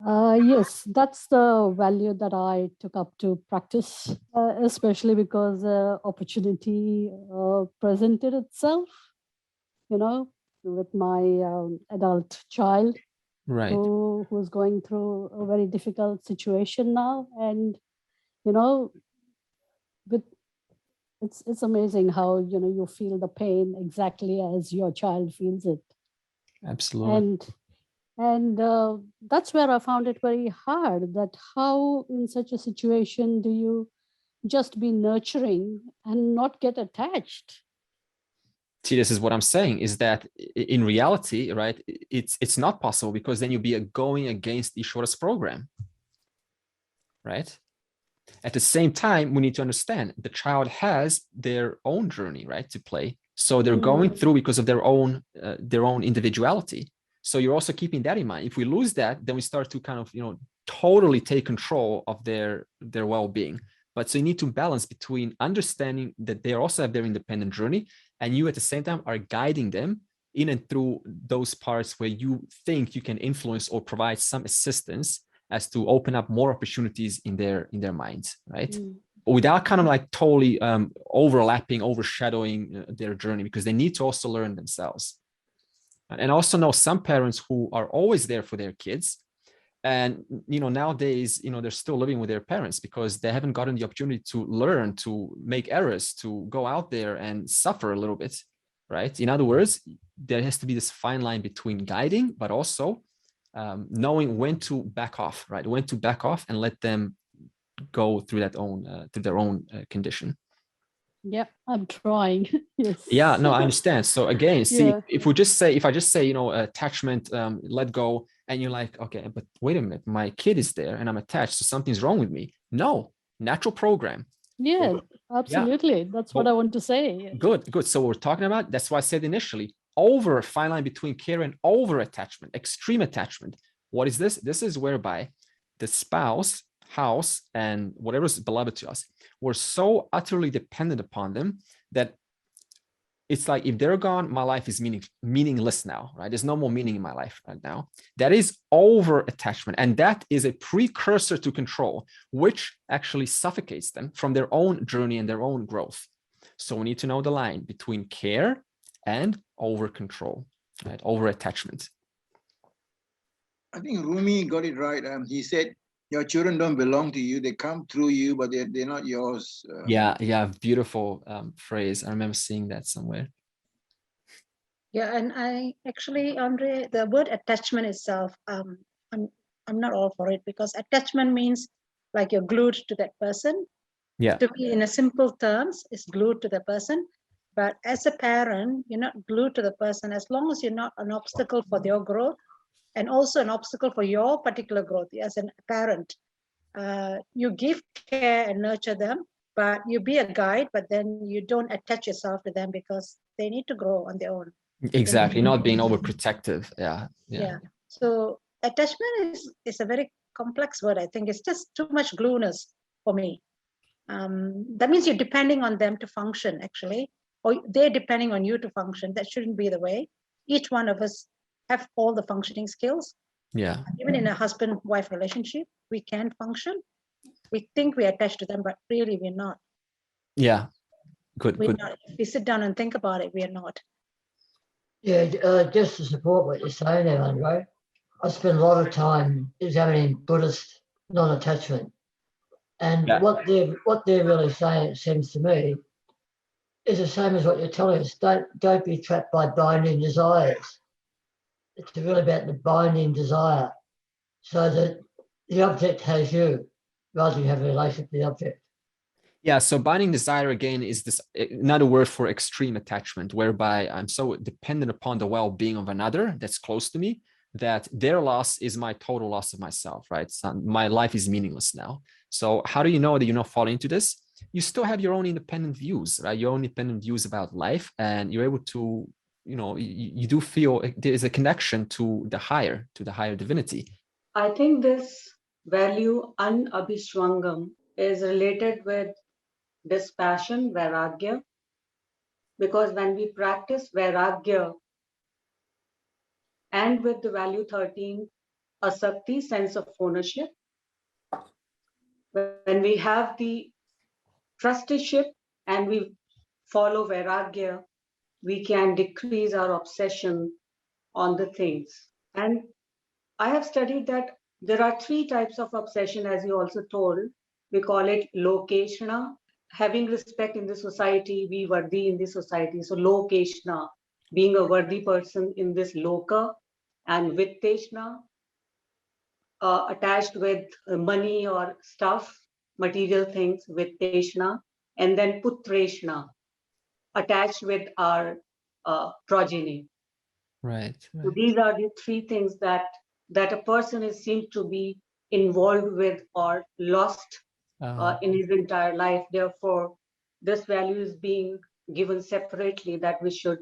Yes, that's the value that I took up to practice, especially because opportunity presented itself, with my adult child, right, who was going through a very difficult situation now. And, it's amazing how, you feel the pain exactly as your child feels it. Absolutely. And that's where I found it very hard, that how in such a situation do you just be nurturing and not get attached? See, this is what I'm saying, is that in reality, right, it's not possible, because then you'll be going against Ishwara's program, right? At the same time, we need to understand the child has their own journey, right, to play. So they're going through because of their own individuality. So you're also keeping that in mind. If we lose that, then we start to kind of, totally take control of their well-being. But so you need to balance between understanding that they also have their independent journey, and you at the same time are guiding them in and through those parts where you think you can influence or provide some assistance as to open up more opportunities in their minds, right? Without kind of like totally overshadowing their journey, because they need to also learn themselves. And also know some parents who are always there for their kids, and nowadays they're still living with their parents because they haven't gotten the opportunity to learn, to make errors, to go out there and suffer a little bit, right? In other words, there has to be this fine line between guiding, but also knowing when to back off, right? When to back off and let them go through their own condition. Yeah, I'm trying. Yes. Yeah, no, I understand. So again, see, if I just say, attachment, let go, and you're like, okay, but wait a minute, my kid is there and I'm attached, so something's wrong with me. No, natural program. Yeah, absolutely. Yeah. That's what I want to say. Good. So we're talking about, that's why I said initially, over fine line between care and over attachment, extreme attachment. What is this? This is whereby the spouse, house, and whatever is beloved to us, we're so utterly dependent upon them that it's like, if they're gone, my life is meaningless now, right? There's no more meaning in my life right now. That is over attachment. And that is a precursor to control, which actually suffocates them from their own journey and their own growth. So we need to know the line between care and over control. right? Over attachment. I think Rumi got it right. He said, your children don't belong to you. They come through you, but they're not yours. Yeah, beautiful phrase. I remember seeing that somewhere. Yeah, and I actually, Andre, the word attachment itself, I'm not all for it, because attachment means like you're glued to that person. Yeah. To be in a simple terms, is glued to the person. But as a parent, you're not glued to the person as long as you're not an obstacle for their growth, and also an obstacle for your particular growth as a parent. You give care and nurture them, but you be a guide, but then you don't attach yourself to them because they need to grow on their own. Exactly, not being overprotective. Yeah. So attachment is a very complex word. I think it's just too much glueness for me. That means you're depending on them to function, actually, or they're depending on you to function. That shouldn't be the way. Each one of us have all the functioning skills. Yeah. Even in a husband-wife relationship, we can function. We think we're attached to them, but really we're not. Yeah. Good. Not. If we sit down and think about it, we are not. Yeah, just to support what you're saying there, Andre, I spend a lot of time examining Buddhist non-attachment. And what they're really saying, it seems to me, is the same as what you're telling us. Don't be trapped by binding desires. It's really about the binding desire, so that the object has you, rather than you have a relationship to the object. Yeah, so binding desire, again, is this another word for extreme attachment, whereby I'm so dependent upon the well-being of another that's close to me that their loss is my total loss of myself, right? So my life is meaningless now. So how do you know that you're not falling into this? You still have your own independent views, right? Your own independent views about life, and you're able to, you do feel there's a connection to the higher divinity. I think this value, anabhishwangam, is related with dispassion, vairagya, because when we practice vairagya and with the value 13, asakti, sense of ownership, when we have the trusteeship and we follow vairagya, we can decrease our obsession on the things. And I have studied that there are 3 types of obsession, as you also told. We call it lokeshna, having respect in the society, be worthy in the society. So lokeshna, being a worthy person in this loka, and vitteshna, attached with money or stuff, material things, vitteshna, and then putreshna, attached with our progeny. Right. So these are the 3 things that a person is seemed to be involved with or lost in his entire life. Therefore, this value is being given separately, that we should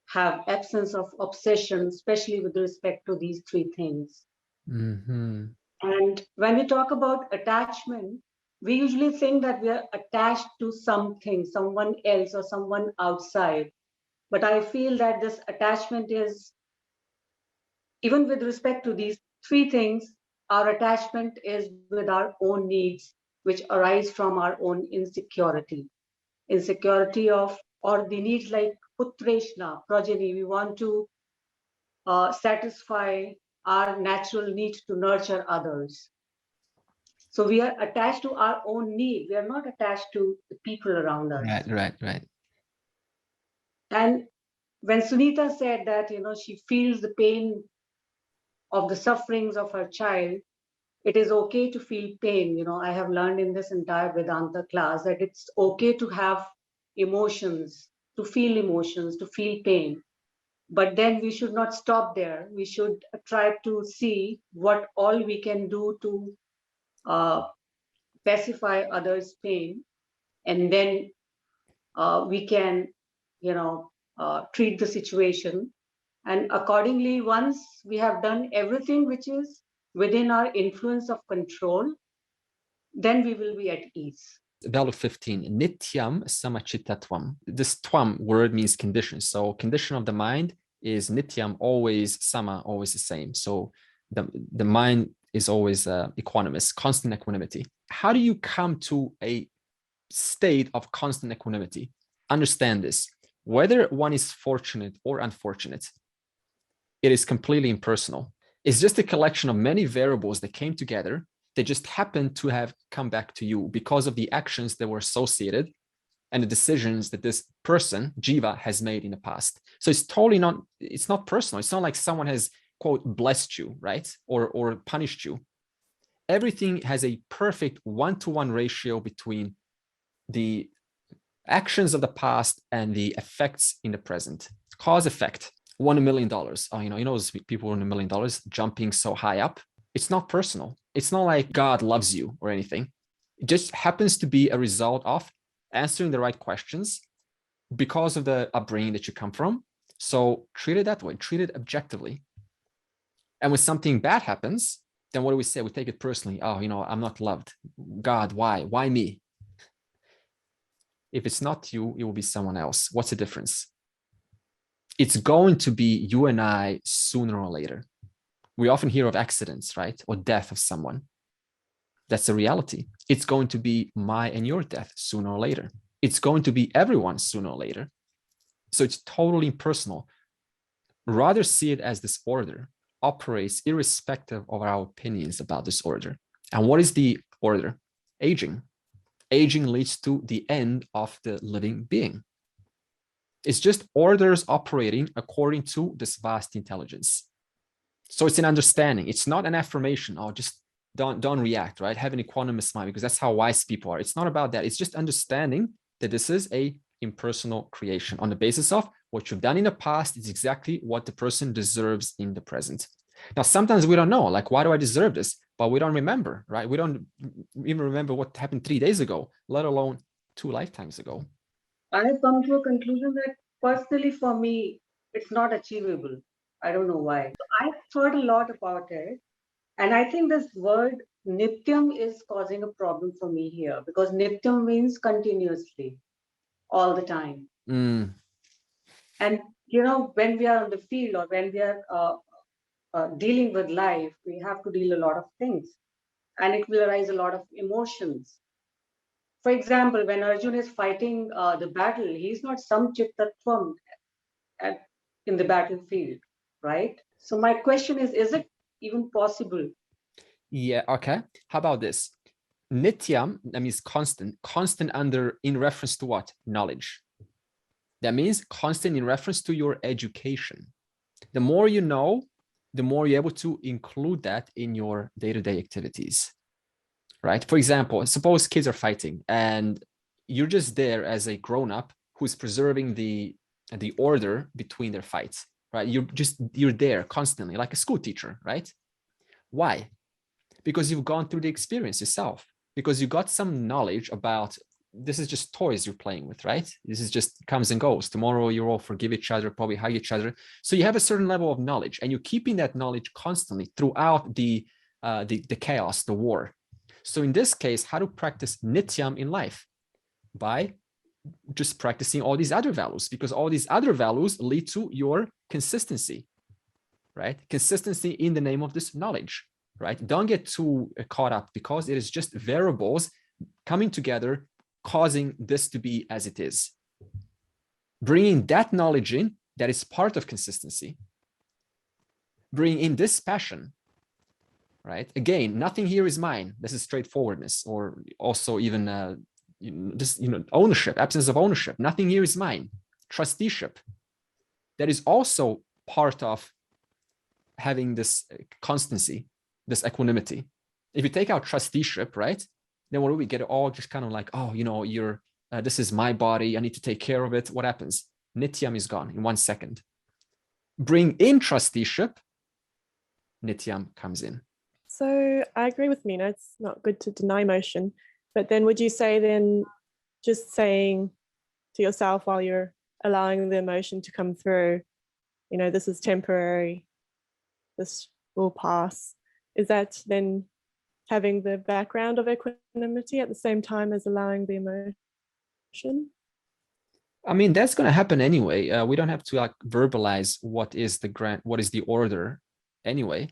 have absence of obsession, especially with respect to these 3 things. Mm-hmm. And when we talk about attachment, we usually think that we are attached to something, someone else or someone outside. But I feel that this attachment is, even with respect to these 3 things, our attachment is with our own needs, which arise from our own insecurity of, or the needs like putreshna, progeny. We want to satisfy our natural need to nurture others. So we are attached to our own need. We are not attached to the people around us. Right. And when Sunita said that, she feels the pain of the sufferings of her child, it is okay to feel pain. I have learned in this entire Vedanta class that it's okay to have emotions, to feel pain. But then we should not stop there. We should try to see what all we can do to pacify others' pain. And then we can, treat the situation. And accordingly, once we have done everything which is within our influence of control, then we will be at ease. Value 15, nityam samachitatvam. This tvam word means condition. So condition of the mind is nityam, always, sama, always the same. So the mind is always equanimous, constant equanimity. How do you come to a state of constant equanimity? Understand this. Whether one is fortunate or unfortunate, it is completely impersonal. It's just a collection of many variables that came together. They just happen to have come back to you because of the actions that were associated and the decisions that this person, Jiva, has made in the past. So it's totally not, it's not personal. It's not like someone has, quote, blessed you, right? Or punished you. Everything has a perfect one-to-one ratio between the actions of the past and the effects in the present. Cause effect. $1 million. Oh, you know those people who won $1 million jumping so high up. It's not personal. It's not like God loves you or anything. It just happens to be a result of answering the right questions because of the upbringing that you come from. So treat it that way. Treat it objectively. And when something bad happens, then what do we say? We take it personally. Oh, I'm not loved. God, why? Why me? If it's not you, it will be someone else. What's the difference? It's going to be you and I sooner or later. We often hear of accidents, right? Or death of someone. That's a reality. It's going to be my and your death sooner or later. It's going to be everyone sooner or later. So it's totally impersonal. Rather see it as this order operates irrespective of our opinions about this order. And what is the order? Aging. Aging leads to the end of the living being. It's just orders operating according to this vast intelligence. So it's an understanding. It's not an affirmation. Oh, just don't react, right? Have an equanimous mind, because that's how wise people are. It's not about that. It's just understanding that this is a impersonal creation on the basis of what you've done in the past is exactly what the person deserves in the present. Now, sometimes we don't know, like, why do I deserve this? But we don't remember, right? We don't even remember what happened 3 days ago, let alone 2 lifetimes ago. I have come to a conclusion that personally for me, it's not achievable. I don't know why. I've thought a lot about it. And I think this word nityam is causing a problem for me here, because nityam means continuously, all the time. Mm. And, when we are on the field or when we are dealing with life, we have to deal a lot of things. And it will arise a lot of emotions. For example, when Arjun is fighting the battle, he's not samchit tattvam in the battlefield, right? So my question is it even possible? Yeah, okay. How about this? Nityam, that means constant in reference to what? Knowledge. That means constant in reference to your education. The more you know, the more you're able to include that in your day-to-day activities, right? For example, suppose kids are fighting and you're just there as a grown-up who's preserving the order between their fights, right? You're there constantly, like a school teacher, right? Why? Because you've gone through the experience yourself, because you got some knowledge about this is just toys you're playing with, right? This is just comes and goes. Tomorrow you all forgive each other, probably hug each other. So you have a certain level of knowledge, and you're keeping that knowledge constantly throughout the chaos, the war. So in this case, how to practice nityam in life? By just practicing all these other values, because all these other values lead to your consistency, right? Consistency in the name of this knowledge, right? Don't get too caught up, because it is just variables coming together, causing this to be as it is. Bringing that knowledge in, that is part of consistency. Bring in this passion, right? Again, nothing here is mine. This is straightforwardness, or also even ownership, absence of ownership. Nothing here is mine. Trusteeship. That is also part of having this constancy, this equanimity. If you take out trusteeship, right, then what do we get? All just kind of like, oh, you're this is my body, I need to take care of it. What happens? Nityam is gone in 1 second. Bring in trusteeship, nityam comes in. So I agree with Mina, it's not good to deny emotion, but then would you say then just saying to yourself while you're allowing the emotion to come through, this is temporary, this will pass, is that then having the background of equanimity at the same time as allowing the emotion? I mean, that's going to happen anyway. We don't have to verbalize what is the order anyway.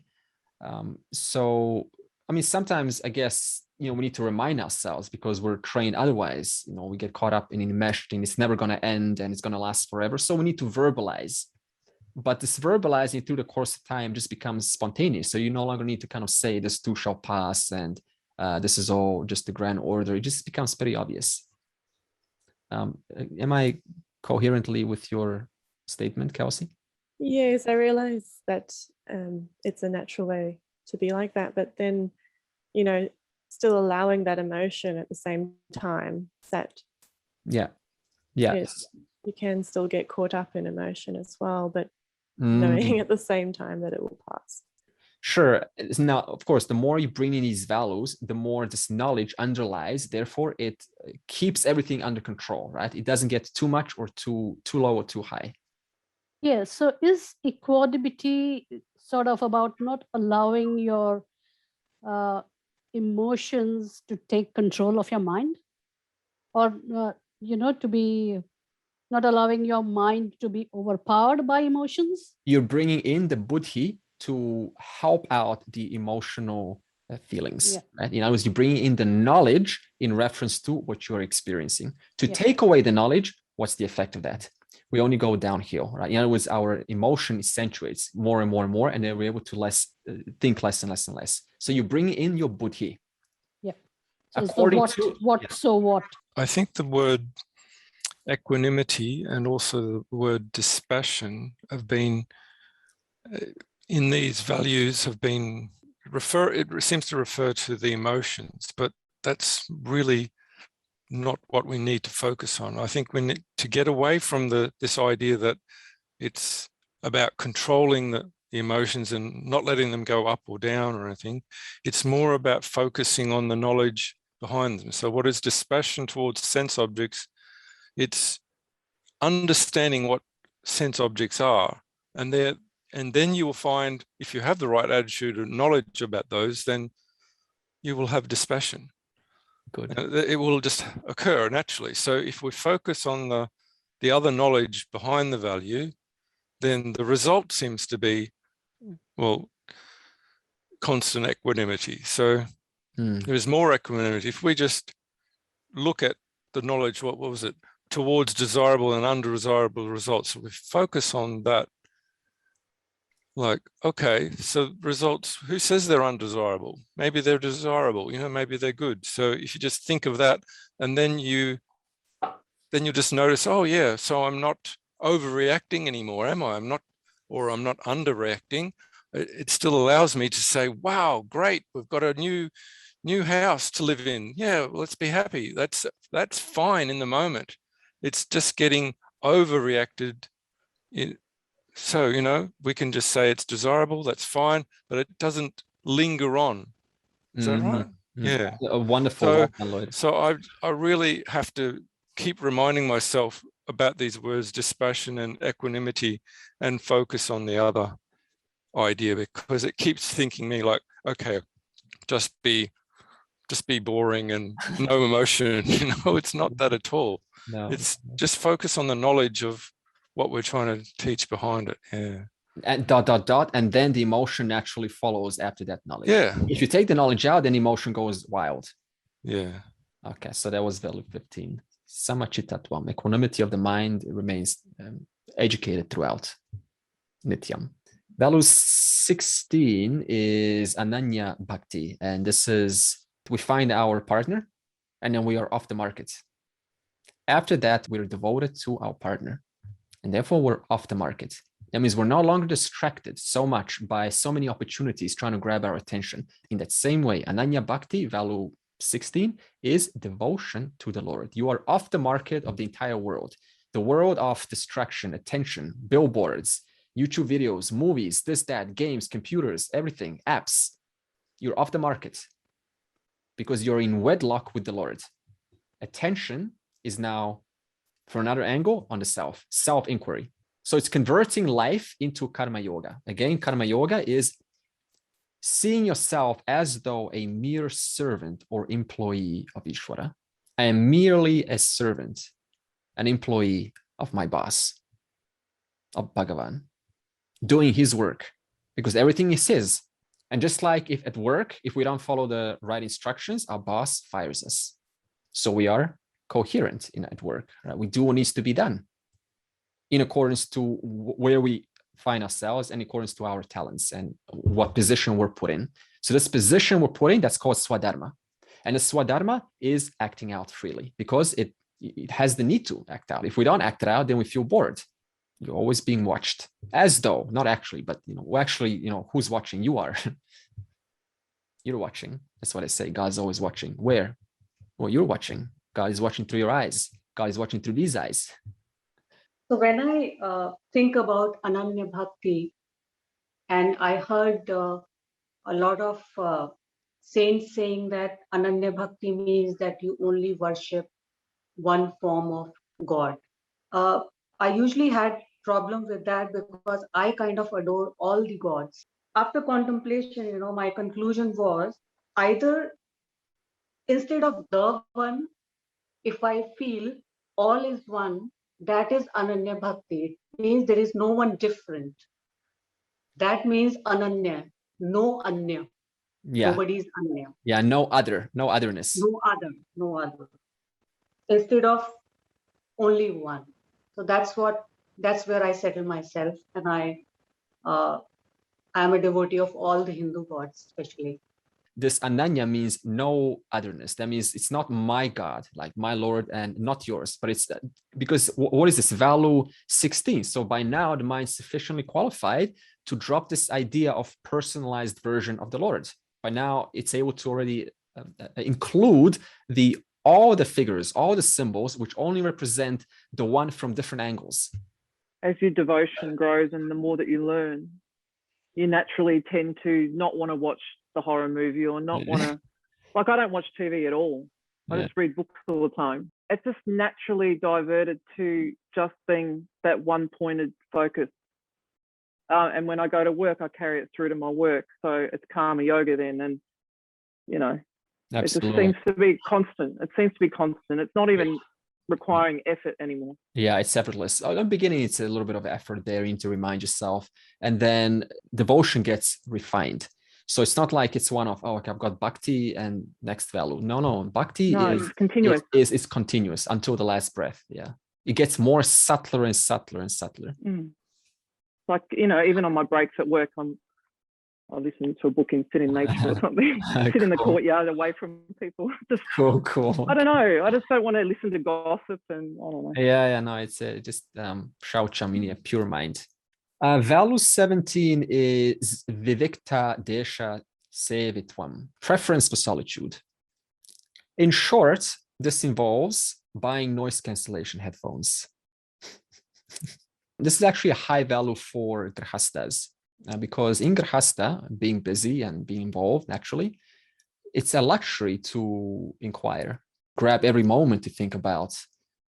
So, I mean, sometimes I guess, we need to remind ourselves, because we're trained otherwise, we get caught up in enmeshed and it's never going to end and it's going to last forever. So we need to verbalize But this verbalizing through the course of time just becomes spontaneous. So you no longer need to kind of say this too shall pass and this is all just the grand order. It just becomes pretty obvious. Am I coherently with your statement, Kelsey? Yes, I realize that it's a natural way to be like that, but then, you know, still allowing that emotion at the same time, that yeah, you can still get caught up in emotion as well, but knowing at the same time that it will pass. Sure. Now, of course, the more you bring in these values, the more this knowledge underlies. Therefore, it keeps everything under control, right? It doesn't get too much or too low or too high. Yeah. So is equanimity sort of about not allowing your emotions to take control of your mind, or to be not allowing your mind to be overpowered by emotions? You're bringing in the buddhi to help out the emotional feelings. Right? In other words, you're bringing in the knowledge in reference to what you're experiencing. To take away the knowledge, what's the effect of that? We only go downhill, right? In other words, our emotion accentuates more and more and more, and then we're able to think less and less and less. So you bring in your buddhi. Yeah. So so what? I think the word equanimity and also the word dispassion have been in these values have been it seems to refer to the emotions, but that's really not what we need to focus on. I think we need to get away from this idea that it's about controlling the emotions and not letting them go up or down or anything. It's more about focusing on the knowledge behind them. So what is dispassion towards sense objects? It's understanding what sense objects are, and then you will find, if you have the right attitude and knowledge about those, then you will have dispassion. Good. It will just occur naturally. So if we focus on the other knowledge behind the value, then the result seems to be, well, constant equanimity. So there is more equanimity. If we just look at the knowledge, what was it, towards desirable and undesirable results, we focus on that. Like, okay, so results, who says they're undesirable? Maybe they're desirable, maybe they're good. So if you just think of that, and then you just notice, oh yeah, so I'm not overreacting anymore, am I? I'm not underreacting. It still allows me to say, wow, great, we've got a new house to live in. Yeah, let's be happy. That's fine in the moment. It's just getting overreacted. So, we can just say it's desirable, that's fine, but it doesn't linger on. Is that right? Yeah. Wonderful. So I really have to keep reminding myself about these words, dispassion and equanimity, and focus on the other idea, because it keeps thinking me like, okay, just be boring and no emotion. It's not that at all. No. It's just focus on the knowledge of what we're trying to teach behind it. Yeah. And ... and then the emotion naturally follows after that knowledge. Yeah. If you take the knowledge out, then emotion goes wild. Yeah. Okay, so that was value 15. Samachittatvam, equanimity of the mind remains educated throughout. Nityam. Value 16 is ananya-bhakti, and this is, we find our partner, and then we are off the market. After that, we're devoted to our partner, and therefore we're off the market. That means we're no longer distracted so much by so many opportunities trying to grab our attention. In that same way, ananya-bhakti, value 16, is devotion to the Lord. You are off the market of the entire world, the world of distraction, attention, billboards, YouTube videos, movies, this, that, games, computers, everything, apps. You're off the market because you're in wedlock with the Lord. Attention is now, from another angle, on the self-inquiry. So it's converting life into karma yoga. Again, karma yoga is seeing yourself as though a mere servant or employee of Ishvara. I am merely a servant, an employee of my boss, of Bhagavan, doing his work, because everything is his. And just like if at work, if we don't follow the right instructions, our boss fires us. So we are coherent at work. Right? We do what needs to be done in accordance to where we find ourselves in accordance to our talents and what position we're put in. So this position we're put in, that's called swadharma. And the swadharma is acting out freely because it has the need to act out. If we don't act it out, then we feel bored. You're always being watched, as though, not actually, but who's watching? You are. You're watching. That's what I say. God's always watching. Where? Well, you're watching. God is watching through your eyes. God is watching through these eyes. So when I think about ananya-bhakti, and I heard a lot of saints saying that ananya-bhakti means that you only worship one form of God. I usually had problem with that because I kind of adore all the gods. After contemplation, my conclusion was either instead of the one, if I feel all is one, that is ananya bhakti. It means there is no one different. That means ananya, no anya. Yeah. Nobody is anya. Yeah, no otherness. No other. Instead of only one. So that's where I settle myself, and I am a devotee of all the Hindu gods, especially. This ananya means no otherness. That means it's not my God, like my Lord, and not yours, but it's because what is this? Value 16. So by now the mind's sufficiently qualified to drop this idea of personalized version of the Lord. By now it's able to already include all the figures, all the symbols, which only represent the one from different angles. As your devotion grows and the more that you learn, you naturally tend to not want to watch the horror movie or not want to, like I don't watch TV at all. I just read books all the time. It's just naturally diverted to just being that one-pointed focus. And when I go to work, I carry it through to my work. So it's karma yoga then. And, Absolutely. It just seems to be constant. It seems to be constant. It's not even requiring effort anymore. Yeah, it's effortless. At the beginning, it's a little bit of effort there. You need to remind yourself. And then devotion gets refined. So it's not like it's one of, okay, I've got bhakti and next value. No, bhakti is continuous. It's continuous until the last breath. Yeah. It gets more subtler and subtler and subtler. Like, even on my breaks at work, I listen to a book and sit in nature or something. Sit in the courtyard away from people. Just cool. I don't know. I just don't want to listen to gossip and I don't know. Yeah, no, it's just shaucham, a pure mind. Value 17 is vivikta desha sevitvam, preference for solitude. In short, this involves buying noise cancellation headphones. This is actually a high value for grihastas because in grihasta, being busy and being involved naturally, it's a luxury to inquire, grab every moment to think about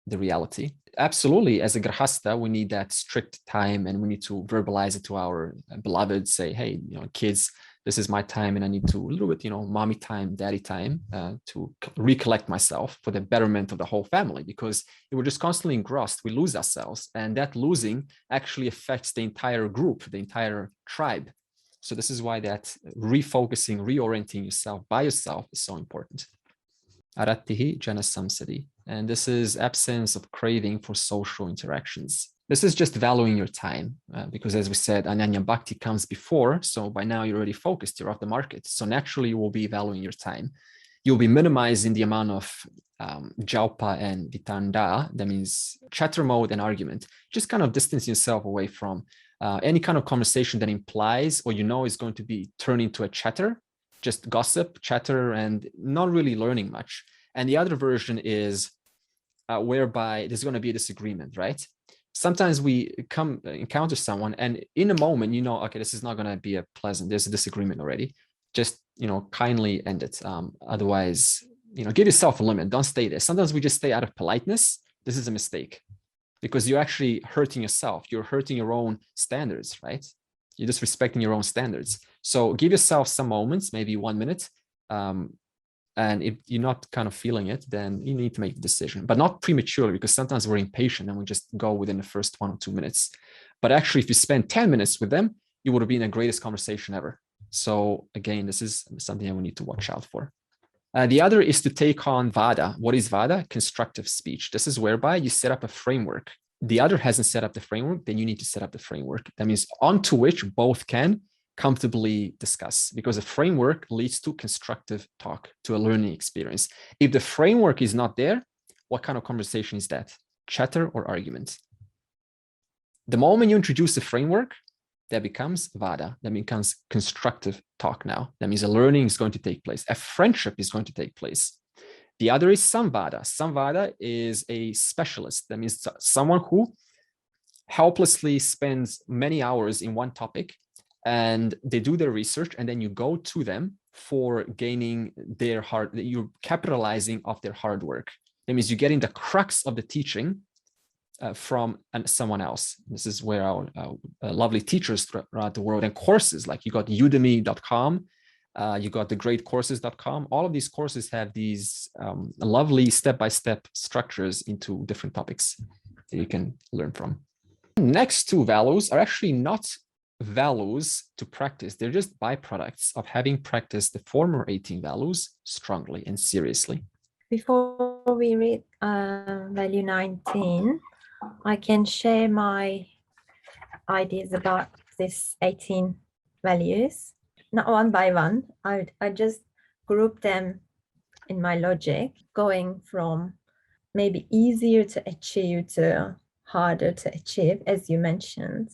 the reality. Absolutely, as a grihasta, we need that strict time and we need to verbalize it to our beloved, say, hey, kids, this is my time and I need to a little bit, mommy time, daddy time to recollect myself for the betterment of the whole family, because if we're just constantly engrossed, we lose ourselves, and that losing actually affects the entire group, the entire tribe. So this is why that refocusing, reorienting yourself by yourself is so important. Arattihi jana samsadi. And this is absence of craving for social interactions. This is just valuing your time because, as we said, ananya-bhakti comes before. So by now you're already focused, you're off the market. So naturally you will be valuing your time. You'll be minimizing the amount of jalpa and vitanda, that means chatter mode and argument. Just kind of distance yourself away from any kind of conversation that implies or is going to be turned into a chatter, just gossip, chatter, and not really learning much. And the other version is whereby there's going to be a disagreement, right? Sometimes we encounter someone and in a moment, okay, this is not going to be a pleasant, there's a disagreement already. Just, kindly end it. Otherwise, give yourself a limit. Don't stay there. Sometimes we just stay out of politeness. This is a mistake because you're actually hurting yourself. You're hurting your own standards, right? You're just respecting your own standards. So give yourself some moments, maybe 1 minute. And if you're not kind of feeling it, then you need to make a decision, but not prematurely, because sometimes we're impatient and we just go within the first 1 or 2 minutes. But actually, if you spend 10 minutes with them, you would have been the greatest conversation ever. So again, this is something that we need to watch out for. The other is to take on vada. What is vada? Constructive speech. This is whereby you set up a framework the other hasn't set up the framework, then you need to set up the framework. That means onto which both can comfortably discuss, because a framework leads to constructive talk, to a learning experience. If the framework is not there, what kind of conversation is that? Chatter or argument? The moment you introduce the framework, that becomes vada, that becomes constructive talk now. That means a learning is going to take place, a friendship is going to take place. The other is samvada. Samvada is a specialist. That means someone who helplessly spends many hours in one topic, and they do their research, and then you go to them for gaining their you're capitalizing off their hard work. That means you're getting the crux of the teaching from someone else. This is where our lovely teachers throughout the world, and courses, like you got udemy.com, you got the greatcourses.com. All of these courses have these lovely step-by-step structures into different topics that you can learn from. Next two values are actually not values to practice. They're just byproducts of having practiced the former 18 values strongly and seriously. Before we read value 19, I can share my ideas about these 18 values. Not one by one. I just group them in my logic, going from maybe easier to achieve to harder to achieve, as you mentioned.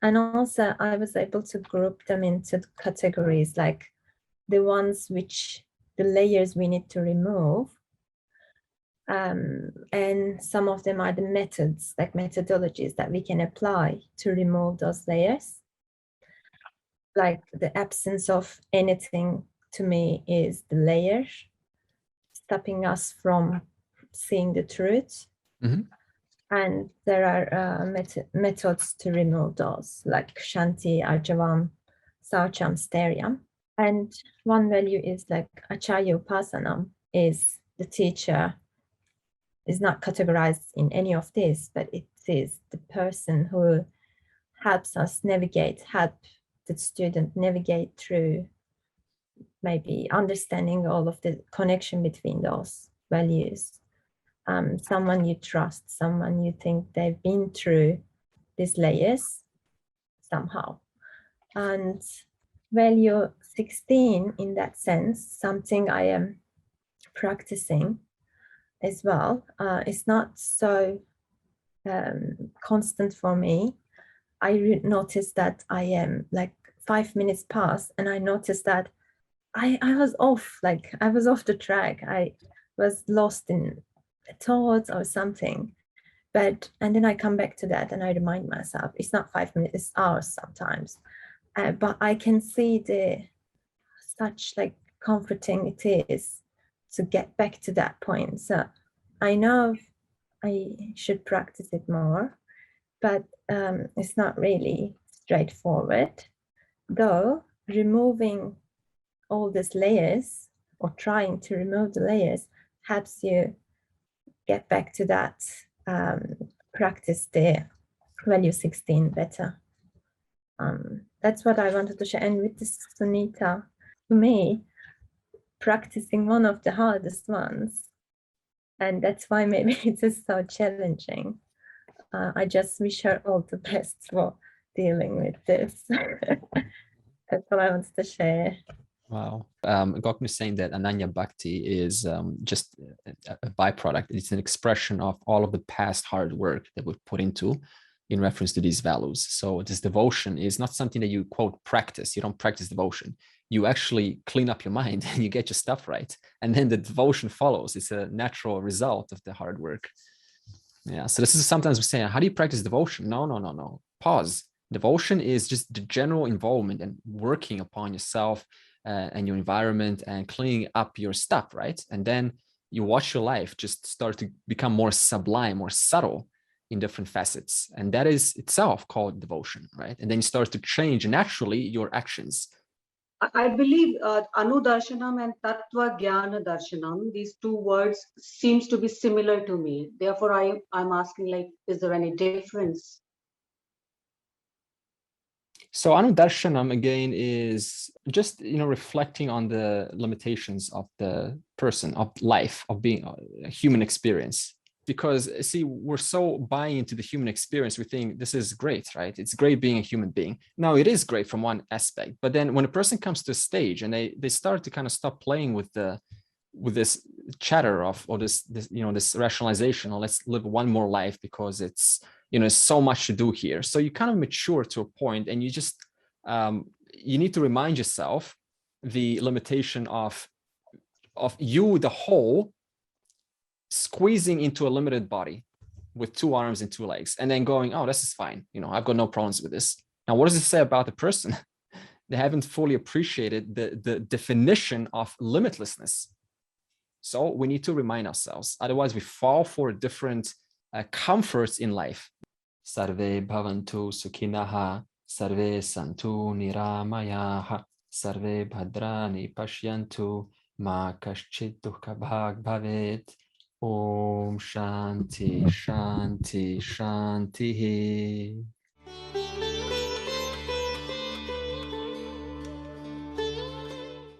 And also I was able to group them into categories, like the ones which the layers we need to remove. And some of them are the methods, like methodologies that we can apply to remove those layers. Like the absence of anything to me is the layer, stopping us from seeing the truth. Mm-hmm. And there are methods to remove those, like Shanti, Arjavam, Saucham, Steryam. And one value is like Acharya Upasanam, is the teacher is not categorized in any of this, but it is the person who helps us navigate, help the student navigate through maybe understanding all of the connection between those values. Someone you trust, someone you think they've been through these layers somehow. And value 16, in that sense, something I am practicing as well. It's not so constant for me. I noticed that I am like 5 minutes past, and I noticed that I was off, like I was off the track. I was lost in thoughts or something. And then I come back to that and I remind myself, it's not 5 minutes, it's hours sometimes. But I can see such like comforting it is to get back to that point. So I know I should practice it more, but it's not really straightforward. Though removing all these layers, or trying to remove the layers, helps you get back to that, practice the value 16 better. That's what I wanted to share. And with this, Sunita, to me, practicing one of the hardest ones. And that's why maybe it is so challenging. I just wish her all the best for dealing with this. That's what I wanted to share. Wow. Gokul is saying that ananya-bhakti is just a byproduct. It's an expression of all of the past hard work that we've put into in reference to these values. So this devotion is not something that you, quote, practice. You don't practice devotion. You actually clean up your mind and you get your stuff right. And then the devotion follows. It's a natural result of the hard work. Yeah. So this is sometimes we say, how do you practice devotion? No. Pause. Devotion is just the general involvement and working upon yourself and your environment and cleaning up your stuff, right? And then you watch your life just start to become more sublime, more subtle in different facets. And that is itself called devotion, right? And then you start to change naturally your actions. I believe Anudarshanam and Tattva Jnana Darshanam, these two words seems to be similar to me. Therefore, I'm asking, like, is there any difference? So Anudarshanam again is just, reflecting on the limitations of the person, of life, of being a human experience. because see, we're so buying into the human experience. We think this is great, right? It's great being a human being. Now, it is great from one aspect, but then when a person comes to a stage and they start to kind of stop playing with this chatter of, or this this rationalization, or let's live one more life because it's, there's so much to do here. So you kind of mature to a point, and you just you need to remind yourself the limitation of you, the whole, squeezing into a limited body with 2 arms and 2 legs, and then going, oh, this is fine. I've got no problems with this. Now, what does it say about the person? They haven't fully appreciated the definition of limitlessness. So we need to remind ourselves. Otherwise, we fall for different comforts in life. Sarve bhavantu sukhinaha, sarve santu niramayaha, sarve bhadrani pashyantu, ma kaschit dukkha bhag bhavet. Om Shanti Shanti Shanti.